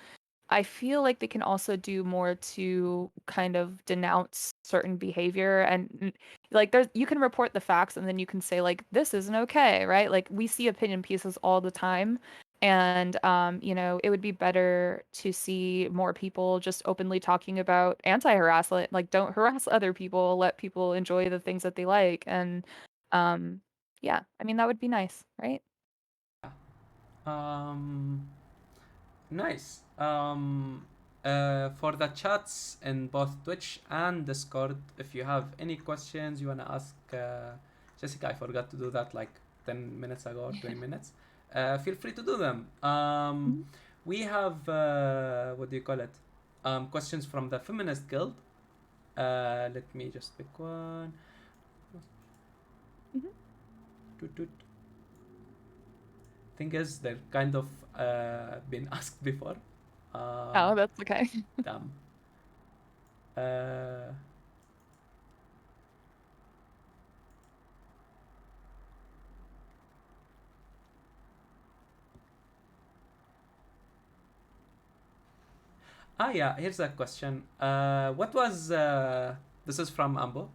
I feel like they can also do more to kind of denounce certain behavior, and like there's you can report the facts and then you can say like this isn't okay, right? Like we see opinion pieces all the time, and it would be better to see more people just openly talking about anti-harassment. Like don't harass other people, let people enjoy the things that they like, and yeah, I mean that would be nice, right? Um, Nice. For the chats in both Twitch and Discord, if you have any questions you wanna ask Jessica, I forgot to do that like 10 minutes ago or 20 minutes. Feel free to do them. Mhm. We have what do you call it? Questions from the Feminist Guild. Let me just pick one. Mhm. Toot, toot. Thing is, they're kind of been asked before. Oh, that's okay. Damn. Uh, yeah, here's a question. What was this is from Ambo.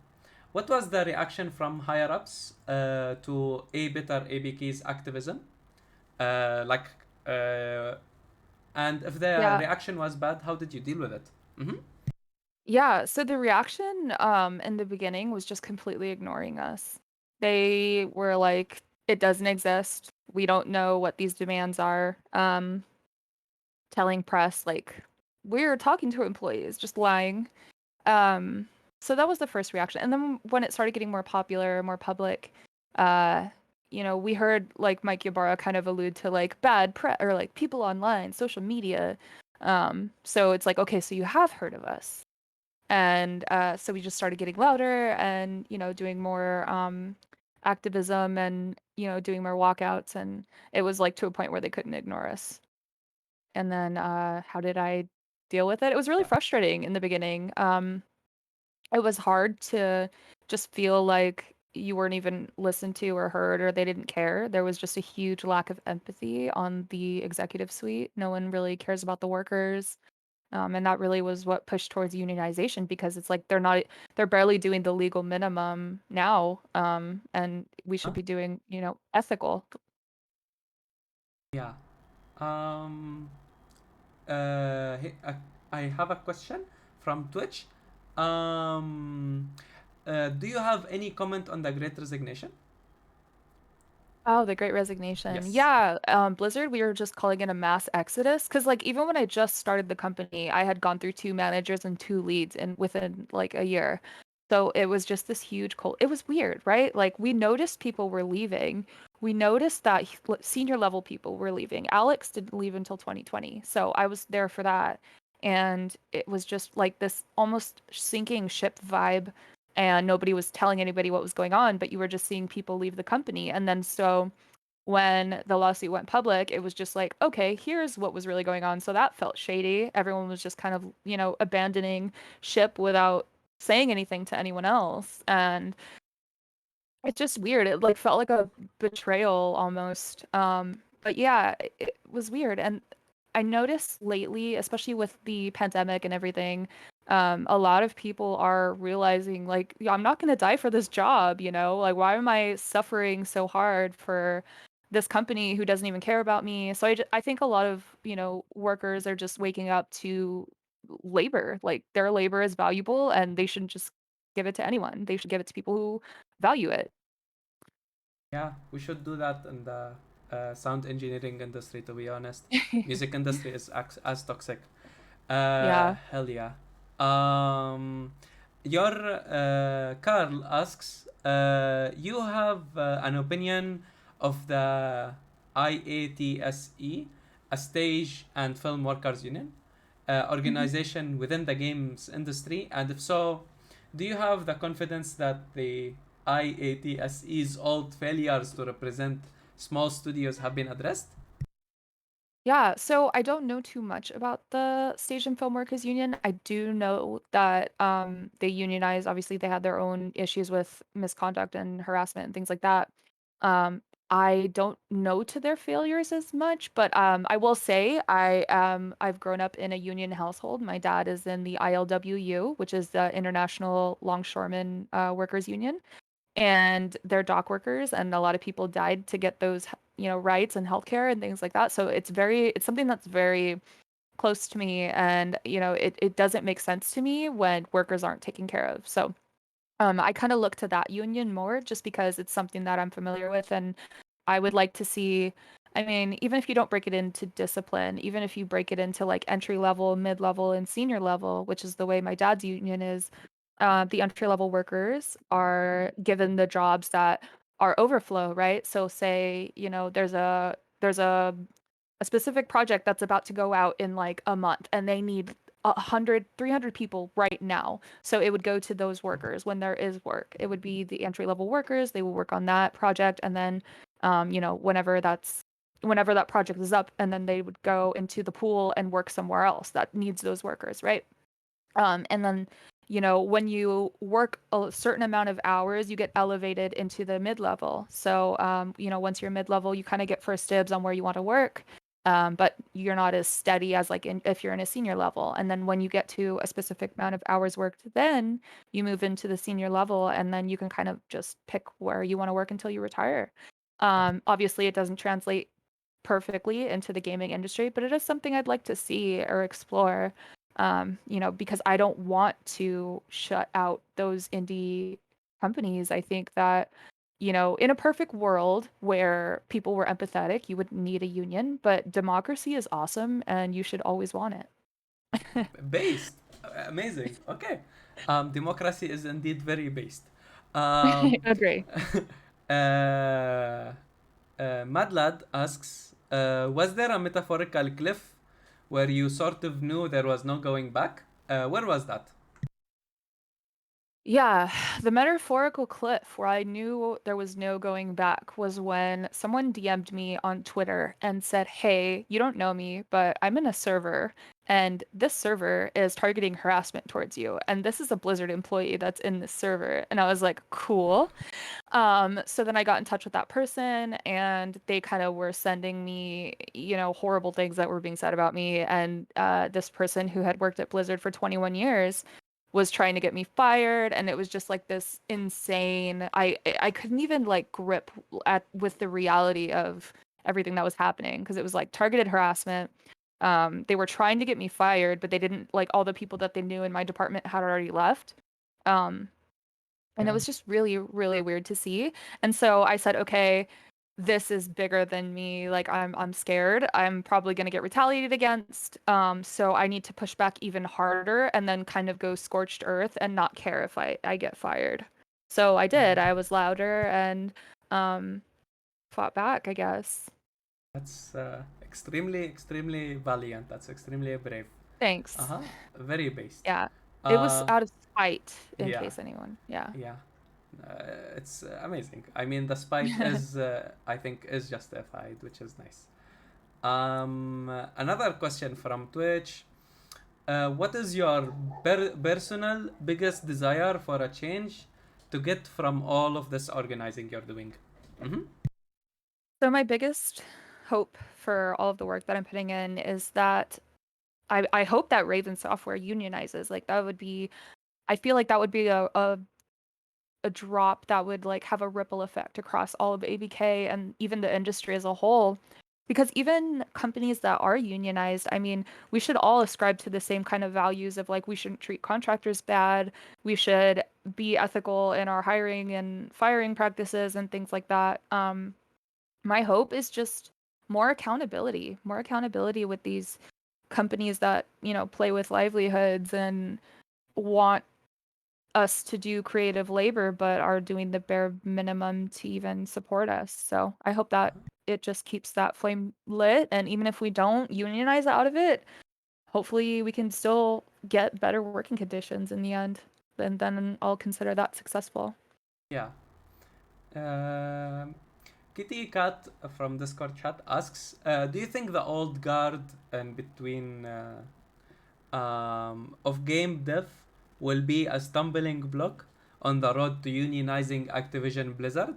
What was the reaction from higher ups to A Bitter ABK's activism? Like, uh, and if the Yeah. reaction was bad, how did you deal with it? Mm-hmm. Yeah, so the reaction in the beginning was just completely ignoring us. They were like, it doesn't exist. We don't know what these demands are. Telling press like we're talking to employees, just lying. Um, so that was the first reaction. And then when it started getting more popular, more public, uh, we heard like Mike Ybarra kind of allude to like bad press or like people online, social media. So it's like, okay, so you have heard of us. And so we just started getting louder and, doing more activism and, doing more walkouts. And it was like to a point where they couldn't ignore us. And then how did I deal with it? It was really Yeah. frustrating in the beginning. It was hard to just feel like you weren't even listened to or heard or they didn't care. There was just a huge lack of empathy on the executive suite. No one really cares about the workers. And that really was what pushed towards unionization, because it's like they're barely doing the legal minimum now. And we should Huh? be doing, ethical. Yeah. Um. I have a question from Twitch. Um. Do you have any comment on the Great Resignation? Oh, the Great Resignation. Yes. Yeah, Blizzard, we were just calling it a mass exodus because, like, even when I just started the company, I had gone through 2 managers and 2 leads and within like a year. So it was just this huge cold. It was weird, right? Like, we noticed people were leaving. We noticed that senior level people were leaving. Alex didn't leave until 2020, so I was there for that. And it was just like this almost sinking ship vibe, and nobody was telling anybody what was going on, but you were just seeing people leave the company. And then so when the lawsuit went public, it was just like, okay, here's what was really going on. So that felt shady. Everyone was just kind of, abandoning ship without saying anything to anyone else. And it's just weird. It like felt like a betrayal almost. But yeah, it was weird. And I noticed lately, especially with the pandemic and everything, a lot of people are realizing like, yeah, I'm not going to die for this job, Like why am I suffering so hard for this company who doesn't even care about me? So I think a lot of, workers are just waking up to labor. Like their labor is valuable and they shouldn't just give it to anyone. They should give it to people who value it. Yeah, we should do that in the sound engineering industry, to be honest. Music industry is as toxic. Yeah. Hell yeah. Um, Carl asks, you have an opinion of the IATSE, a stage and film workers union, Mhm. organization within the games industry, and if so, do you have the confidence that the IATSE's old failures to represent small studios have been addressed? Yeah, so I don't know too much about the Stage and Film Workers Union. I do know that they unionize. Obviously, they had their own issues with misconduct and harassment and things like that. Um, I don't know to their failures as much, but I will say I've grown up in a union household. My dad is in the ILWU, which is the International Longshoremen Workers Union, and they're dock workers, and a lot of people died to get those rights and healthcare and things like that. So it's something that's very close to me, and it doesn't make sense to me when workers aren't taken care of. So I kind of look to that union more just because it's something that I'm familiar with, and I would like to see. I mean, even if you don't break it into discipline, even if you break it into like entry level, mid level, and senior level, which is the way my dad's union is, the entry level workers are given the jobs that are overflow, right? So say, there's a specific project that's about to go out in like a month and they need 100, 300 people right now. So it would go to those workers when there is work. It would be the entry level workers. They will work on that project, and then, whenever that project is up, and then they would go into the pool and work somewhere else that needs those workers, right? And then, when you work a certain amount of hours, you get elevated into the mid level. So, once you're mid level, you kind of get first dibs on where you want to work. But you're not as steady as like if you're in a senior level. And then when you get to a specific amount of hours worked, then you move into the senior level, and then you can kind of just pick where you want to work until you retire. Obviously, it doesn't translate perfectly into the gaming industry, but it is something I'd like to see or explore. Because I don't want to shut out those indie companies. I think that, in a perfect world where people were empathetic, you wouldn't need a union, but democracy is awesome and you should always want it. Based. Amazing. Okay. Democracy is indeed very based. Um, Agree. Madlad asks, was there a metaphorical cliff where you sort of knew there was no going back? Where was that? Yeah, the metaphorical cliff where I knew there was no going back was when someone DM'd me on Twitter and said, "Hey, you don't know me, but I'm in a server, and this server is targeting harassment towards you, and this is a Blizzard employee that's in this server." And I was like, "Cool." So then I got in touch with that person, and they kind of were sending me, horrible things that were being said about me. And this person who had worked at Blizzard for 21 years was trying to get me fired, and it was just like this insane. I couldn't even like grip at with the reality of everything that was happening, because it was like targeted harassment. They were trying to get me fired, but they didn't, like, all the people that they knew in my department had already left. Um, and it Yeah. was just really, really weird to see. And so I said, okay, this is bigger than me. Like, I'm scared. I'm probably going to get retaliated against. So I need to push back even harder and then kind of go scorched earth and not care if I get fired. So I did. I was louder and um fought back, I guess. That's extremely, extremely valiant. That's extremely brave. Uh Thanks. huh. Very based. Yeah. It was Uh, out of spite, in yeah, case anyone. Yeah. yeah. It's amazing. I mean, the spite is, I think, is justified, which is nice. Another question from Twitch. What is your personal biggest desire for a change to get from all of this organizing you're doing? Mm-hmm. So my biggest hope for all of the work that I'm putting in is that I hope that Raven Software unionizes. Like that would be, I feel like that would be a drop that would like have a ripple effect across all of ABK and even the industry as a whole. Because even companies that are unionized, I mean, we should all ascribe to the same kind of values of like we shouldn't treat contractors bad, we should be ethical in our hiring and firing practices and things like that. My hope is just more accountability with these companies that, play with livelihoods and want us to do creative labor, but are doing the bare minimum to even support us. So I hope that it just keeps that flame lit. And even if we don't unionize out of it, hopefully we can still get better working conditions in the end. And then I'll consider that successful. Yeah. Um, Kitty Cat from Discord chat asks, do you think the old guard in between of game dev will be a stumbling block on the road to unionizing Activision Blizzard?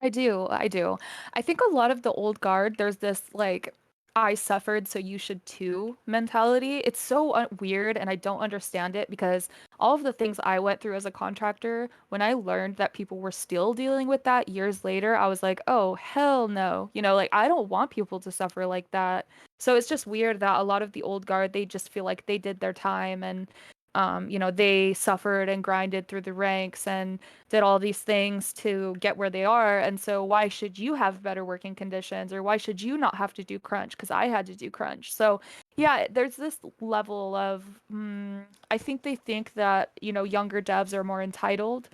I do. I do. I think a lot of the old guard, there's this like, I suffered, so you should too mentality. It's so weird, and I don't understand it because all of the things I went through as a contractor, when I learned that people were still dealing with that years later, I was like, oh, hell no. Like, I don't want people to suffer like that. So it's just weird that a lot of the old guard, they just feel like they did their time and they suffered and grinded through the ranks and did all these things to get where they are. And so why should you have better working conditions, or why should you not have to do crunch? Because I had to do crunch. So yeah, there's this level of, I think they think that, younger devs are more entitled.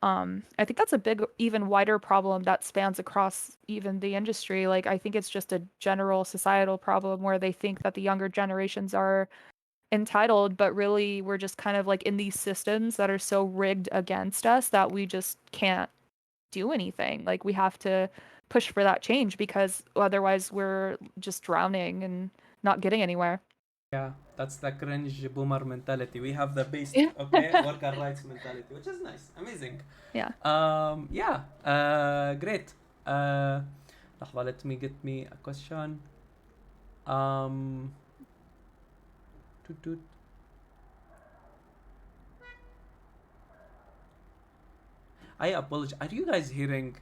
I think that's a big, even wider problem that spans across even the industry. Like, I think it's just a general societal problem where they think that the younger generations are entitled, but really we're just kind of like in these systems that are so rigged against us that we just can't do anything. Like, we have to push for that change because otherwise we're just drowning and not getting anywhere. Yeah, that's the cringe boomer mentality. We have the basic, Yeah. okay, worker rights mentality, which is nice, amazing. Yeah. Yeah, great. لحظة, let me get me a question. Um, toot, toot. I apologize. Are you guys hearing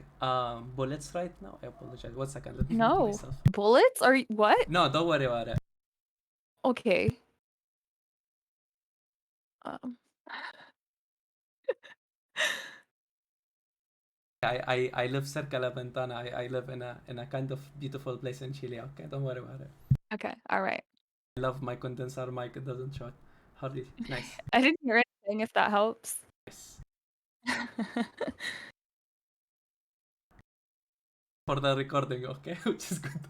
bullets right now? I apologize. 1 second, let me mute No. myself. Bullets? Are you what? No, don't worry about it. Okay. Um, I live cerca La Ventana. I live in a kind of beautiful place in Chile. Okay, don't worry about it. okay. All right. I love my condenser mic. It doesn't short. Hardly. Nice. I didn't hear anything if that helps. Nice. For the recording, okay, which is good.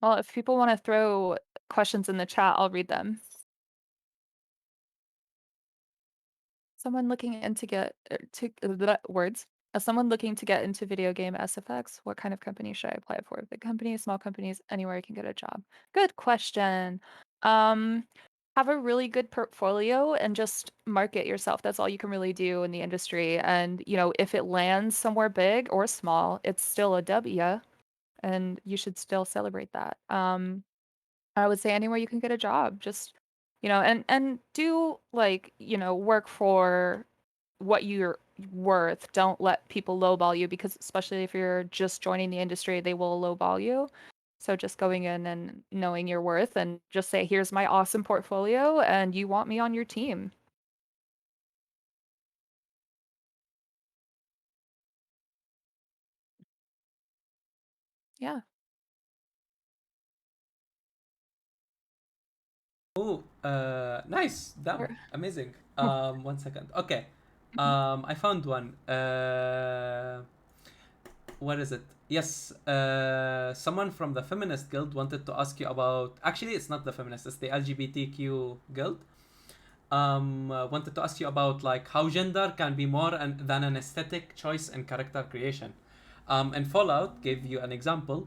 Well, if people want to throw questions in the chat, I'll read them. Someone looking into get to words. As someone looking to get into video game SFX, what kind of company should I apply for? Big companies, small companies, anywhere you can get a job. Good question. Have a really good portfolio and just market yourself. That's all you can really do in the industry. And if it lands somewhere big or small, it's still a W, and you should still celebrate that. I would say anywhere you can get a job, just and do like, work for what you're worth. Don't let people lowball you, because especially if you're just joining the industry, they will lowball you. So just going in and knowing your worth and just say, here's my awesome portfolio and you want me on your team. Yeah. Oh, nice. Damn, Sure. amazing. 1 second. Okay. I found one. What is it? Yes, someone from the feminist guild wanted to ask you about. Actually, it's not the feminist; it's the LGBTQ guild. Wanted to ask you about like how gender can be more than an aesthetic choice in character creation. And Fallout gave you an example.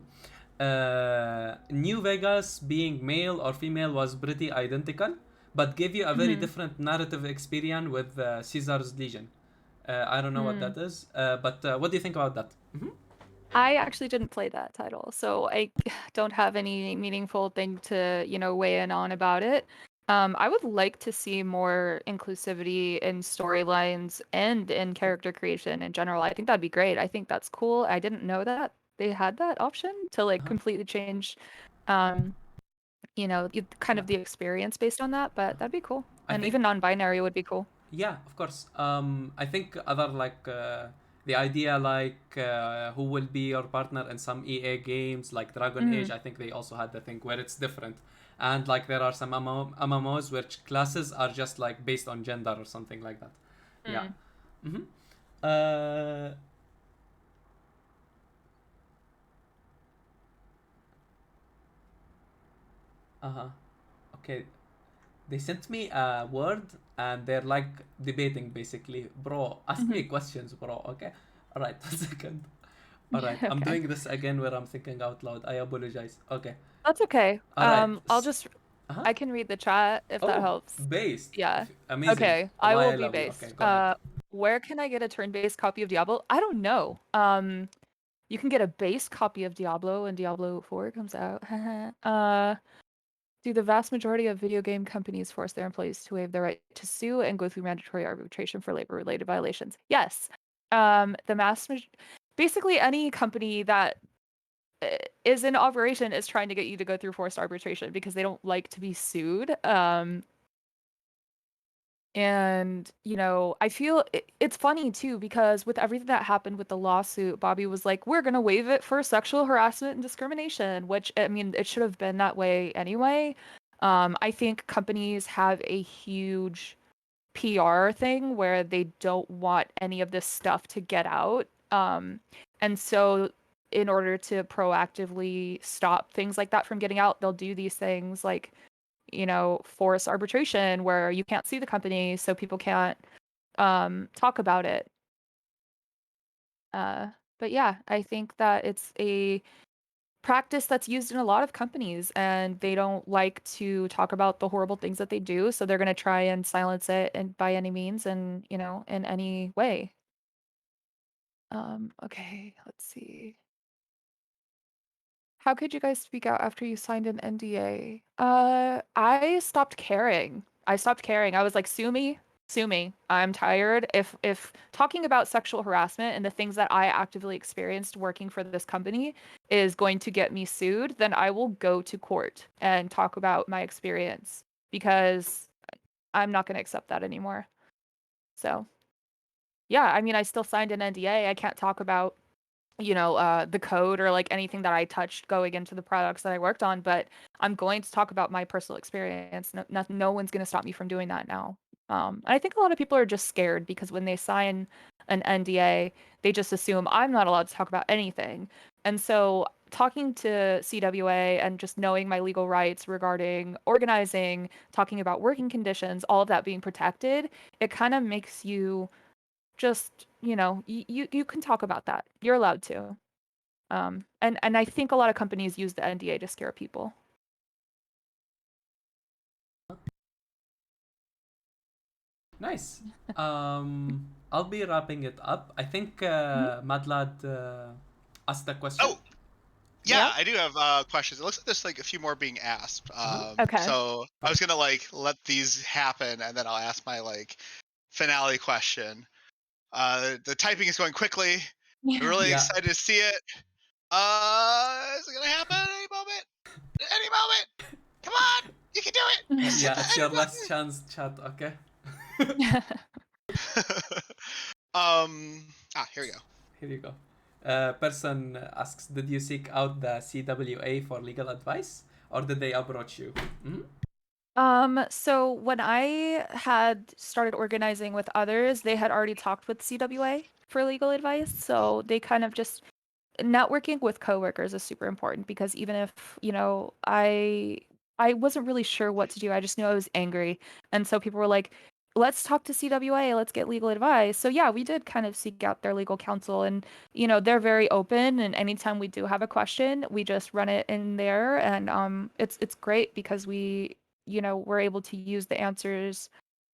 New Vegas being male or female was pretty identical, but gave you a very Mm-hmm. different narrative experience with Caesar's Legion. I don't know what Mm. that is, but what do you think about that? Mm-hmm. I actually didn't play that title, so I don't have any meaningful thing to, weigh in on about it. I would like to see more inclusivity in storylines and in character creation in general. I think that'd be great. I think that's cool. I didn't know that they had that option to like Uh-huh. completely change, um, kind Yeah. of the experience based on that, but that'd be cool. I And even think non-binary would be cool. yeah, of course. I think other like the idea like who will be your partner in some EA games like Dragon Age. Mm, I think they also had the thing where it's different, and like there are some MMOs which classes are just like based on gender or something like that. Yeah. mm. Mm-hmm. Uh. Uh huh. Okay. They sent me a word and they're like debating basically. Bro, ask me Mhm. questions, bro. Okay. All right. 1 second. All right, I'm Okay. doing this again where I'm thinking out loud. I apologize. Okay. That's okay. All right. Uh-huh. I can read the chat if that Oh, helps. based. Yeah. Amazing. Okay. I Wallahi, will I be love you. Okay, based. go ahead. Where can I get a turn-based copy of Diablo? I don't know. You can get a base copy of Diablo when Diablo 4 comes out. uh, do the vast majority of video game companies force their employees to waive their right to sue and go through mandatory arbitration for labor-related violations? Yes. The basically any company that is in operation is trying to get you to go through forced arbitration because they don't like to be sued. And I feel it's funny too because with everything that happened with the lawsuit, Bobby was like, "We're gonna waive it for sexual harassment and discrimination," which I mean, it should have been that way anyway. I think companies have a huge PR thing where they don't want any of this stuff to get out. And so in order to proactively stop things like that from getting out, they'll do these things like, force arbitration where you can't sue the company so people can't talk about it. Uh, but yeah, I think that it's a practice that's used in a lot of companies and they don't like to talk about the horrible things that they do, so they're going to try and silence it and by any means and, in any way. Okay, let's see. How could you guys speak out after you signed an NDA? I stopped caring. I stopped caring. I was like, sue me, sue me. I'm tired. If talking about sexual harassment and the things that I actively experienced working for this company is going to get me sued, then I will go to court and talk about my experience because I'm not going to accept that anymore. So, yeah, I mean, I still signed an NDA. I can't talk about the code or like anything that I touched going into the products that I worked on, but I'm going to talk about my personal experience. No one's going to stop me from doing that now. And I think a lot of people are just scared because when they sign an NDA, they just assume I'm not allowed to talk about anything. And so talking to CWA and just knowing my legal rights regarding organizing, talking about working conditions, all of that being protected, it kind of makes you just you can talk about that. You're allowed to. And I think a lot of companies use the NDA to scare people. Nice. I'll be wrapping it up. I think Mhm. Madlad asked a question. Oh, yeah, Yeah. I do have questions. It looks like there's like a few more being asked. Uh-huh. Okay. So I was gonna like let these happen, and then I'll ask my like finale question. The typing is going quickly. I'm really Yeah. excited to see it. Is it gonna happen at any moment? Any moment? Come on, you can do it. Just hit Yeah, the it's your enter last chance, chat, okay? button. Here we go. Here you go. Person asks, did you seek out the CWA for legal advice? Or did they approach you? Mhm. So when I had started organizing with others, they had already talked with CWA for legal advice. So they kind of just networking with coworkers is super important because even if, I wasn't really sure what to do. I just knew I was angry. And so people were like, let's talk to CWA, let's get legal advice. So yeah, we did kind of seek out their legal counsel and they're very open and anytime we do have a question, we just run it in there and it's great because we're able to use the answers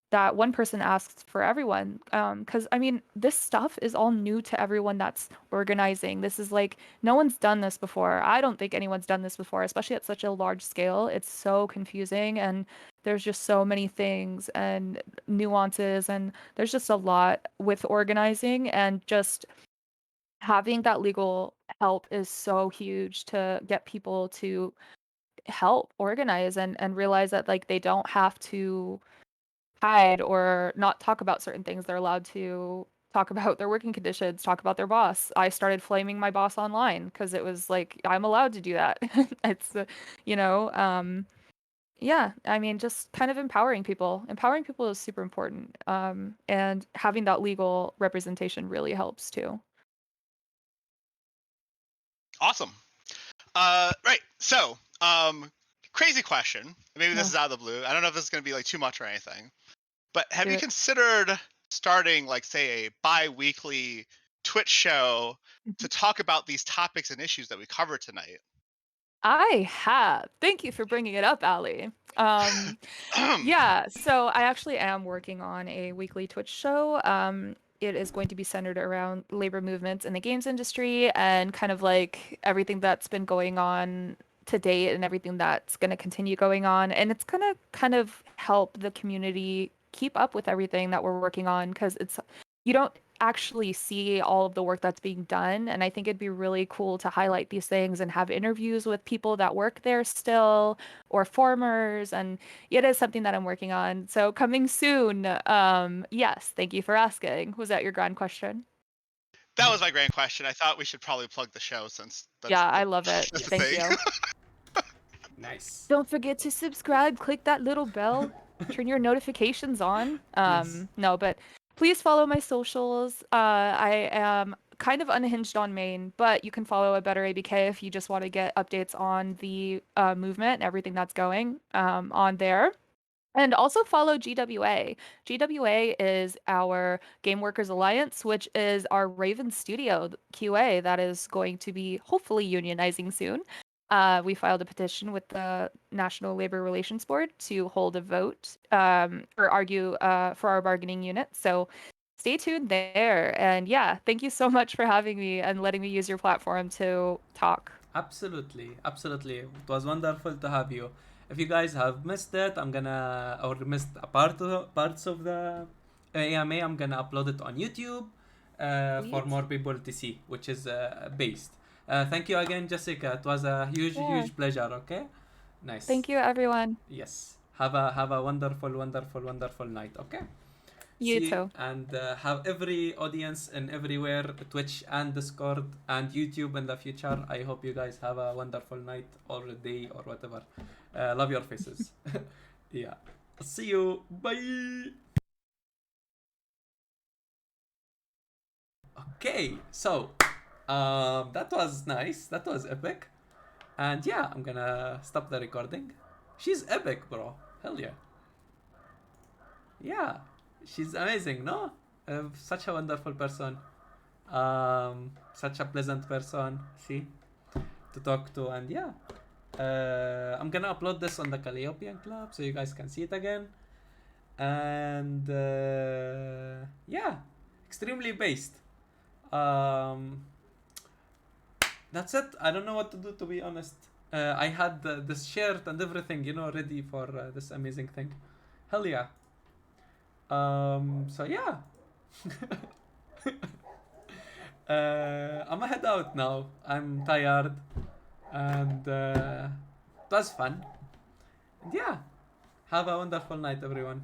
that one person asks for everyone. Because I mean, this stuff is all new to everyone that's organizing. This is like, no one's done this before. I don't think anyone's done this before, especially at such a large scale. It's so confusing and there's just so many things and nuances, and there's just a lot with organizing, and just having that legal help is so huge to get people to help organize and realize that like they don't have to hide or not talk about certain things. They're allowed to talk about their working conditions, talk about their boss. I started flaming my boss online because it was like I'm allowed to do that. It's you know, yeah, I mean, just kind of empowering people. Empowering people is super important. And having that legal representation really helps too. Awesome. Right. So, crazy question. Maybe this Yeah. is out of the blue. I don't know if this is going to be like too much or anything. But have Do you it. considered starting, like, say, a bi-weekly Twitch show to Mhm. talk about these topics and issues that we covered tonight? I have. Thank you for bringing it up, Ali. Yeah, so I actually am working on a weekly Twitch show. It is going to be centered around labor movements in the games industry and kind of like everything that's been going on to date and everything that's going to continue going on. And it's going to kind of help the community keep up with everything that we're working on because you don't actually see all of the work that's being done. And I think it'd be really cool to highlight these things and have interviews with people that work there still or formers. And it is something that I'm working on. So coming soon. Yes, thank you for asking. Was that your grand question? That was my grand question. I thought we should probably plug the show since that's Yeah, the I love it. that's the Thank thing. you. Nice. Don't forget to subscribe, click that little bell, turn your notifications on. Yes. No, but please follow my socials. I am kind of unhinged on main, but you can follow a better ABK if you just want to get updates on the movement and everything that's going on there. And also follow GWA. GWA is our Game Workers Alliance, which is our Raven Studio QA that is going to be hopefully unionizing soon. We filed a petition with the National Labor Relations Board to hold a vote or argue for our bargaining unit. So stay tuned there. And yeah, thank you so much for having me and letting me use your platform to talk. Absolutely, absolutely. It was wonderful to have you. If you guys have missed it, I'm gonna or missed a parts of the AMA, I'm gonna upload it on YouTube for Sweet. more people to see, which is based. Thank you again, Jessica. It was a huge, Yeah. huge pleasure. Okay, nice. Thank you, everyone. Yes. Have a wonderful, wonderful, wonderful night. Okay. You See too. and have every audience and everywhere, Twitch and Discord and YouTube in the future. I hope you guys have a wonderful night or a day or whatever. Love your faces. Yeah. See you. Bye. Okay. So, that was nice. That was epic. And yeah, I'm gonna stop the recording. She's epic, bro. Hell yeah. Yeah. She's amazing, no? Such a wonderful person. Such a pleasant person, see, to talk to, and yeah. I'm gonna upload this on the Calliopean Club so you guys can see it again. And yeah, extremely based. Um, that's it. I don't know what to do, to be honest. I had this shirt and everything, ready for this amazing thing. Hell yeah. So yeah. I'm head out now. I'm tired, and it was fun. And yeah, have a wonderful night, everyone.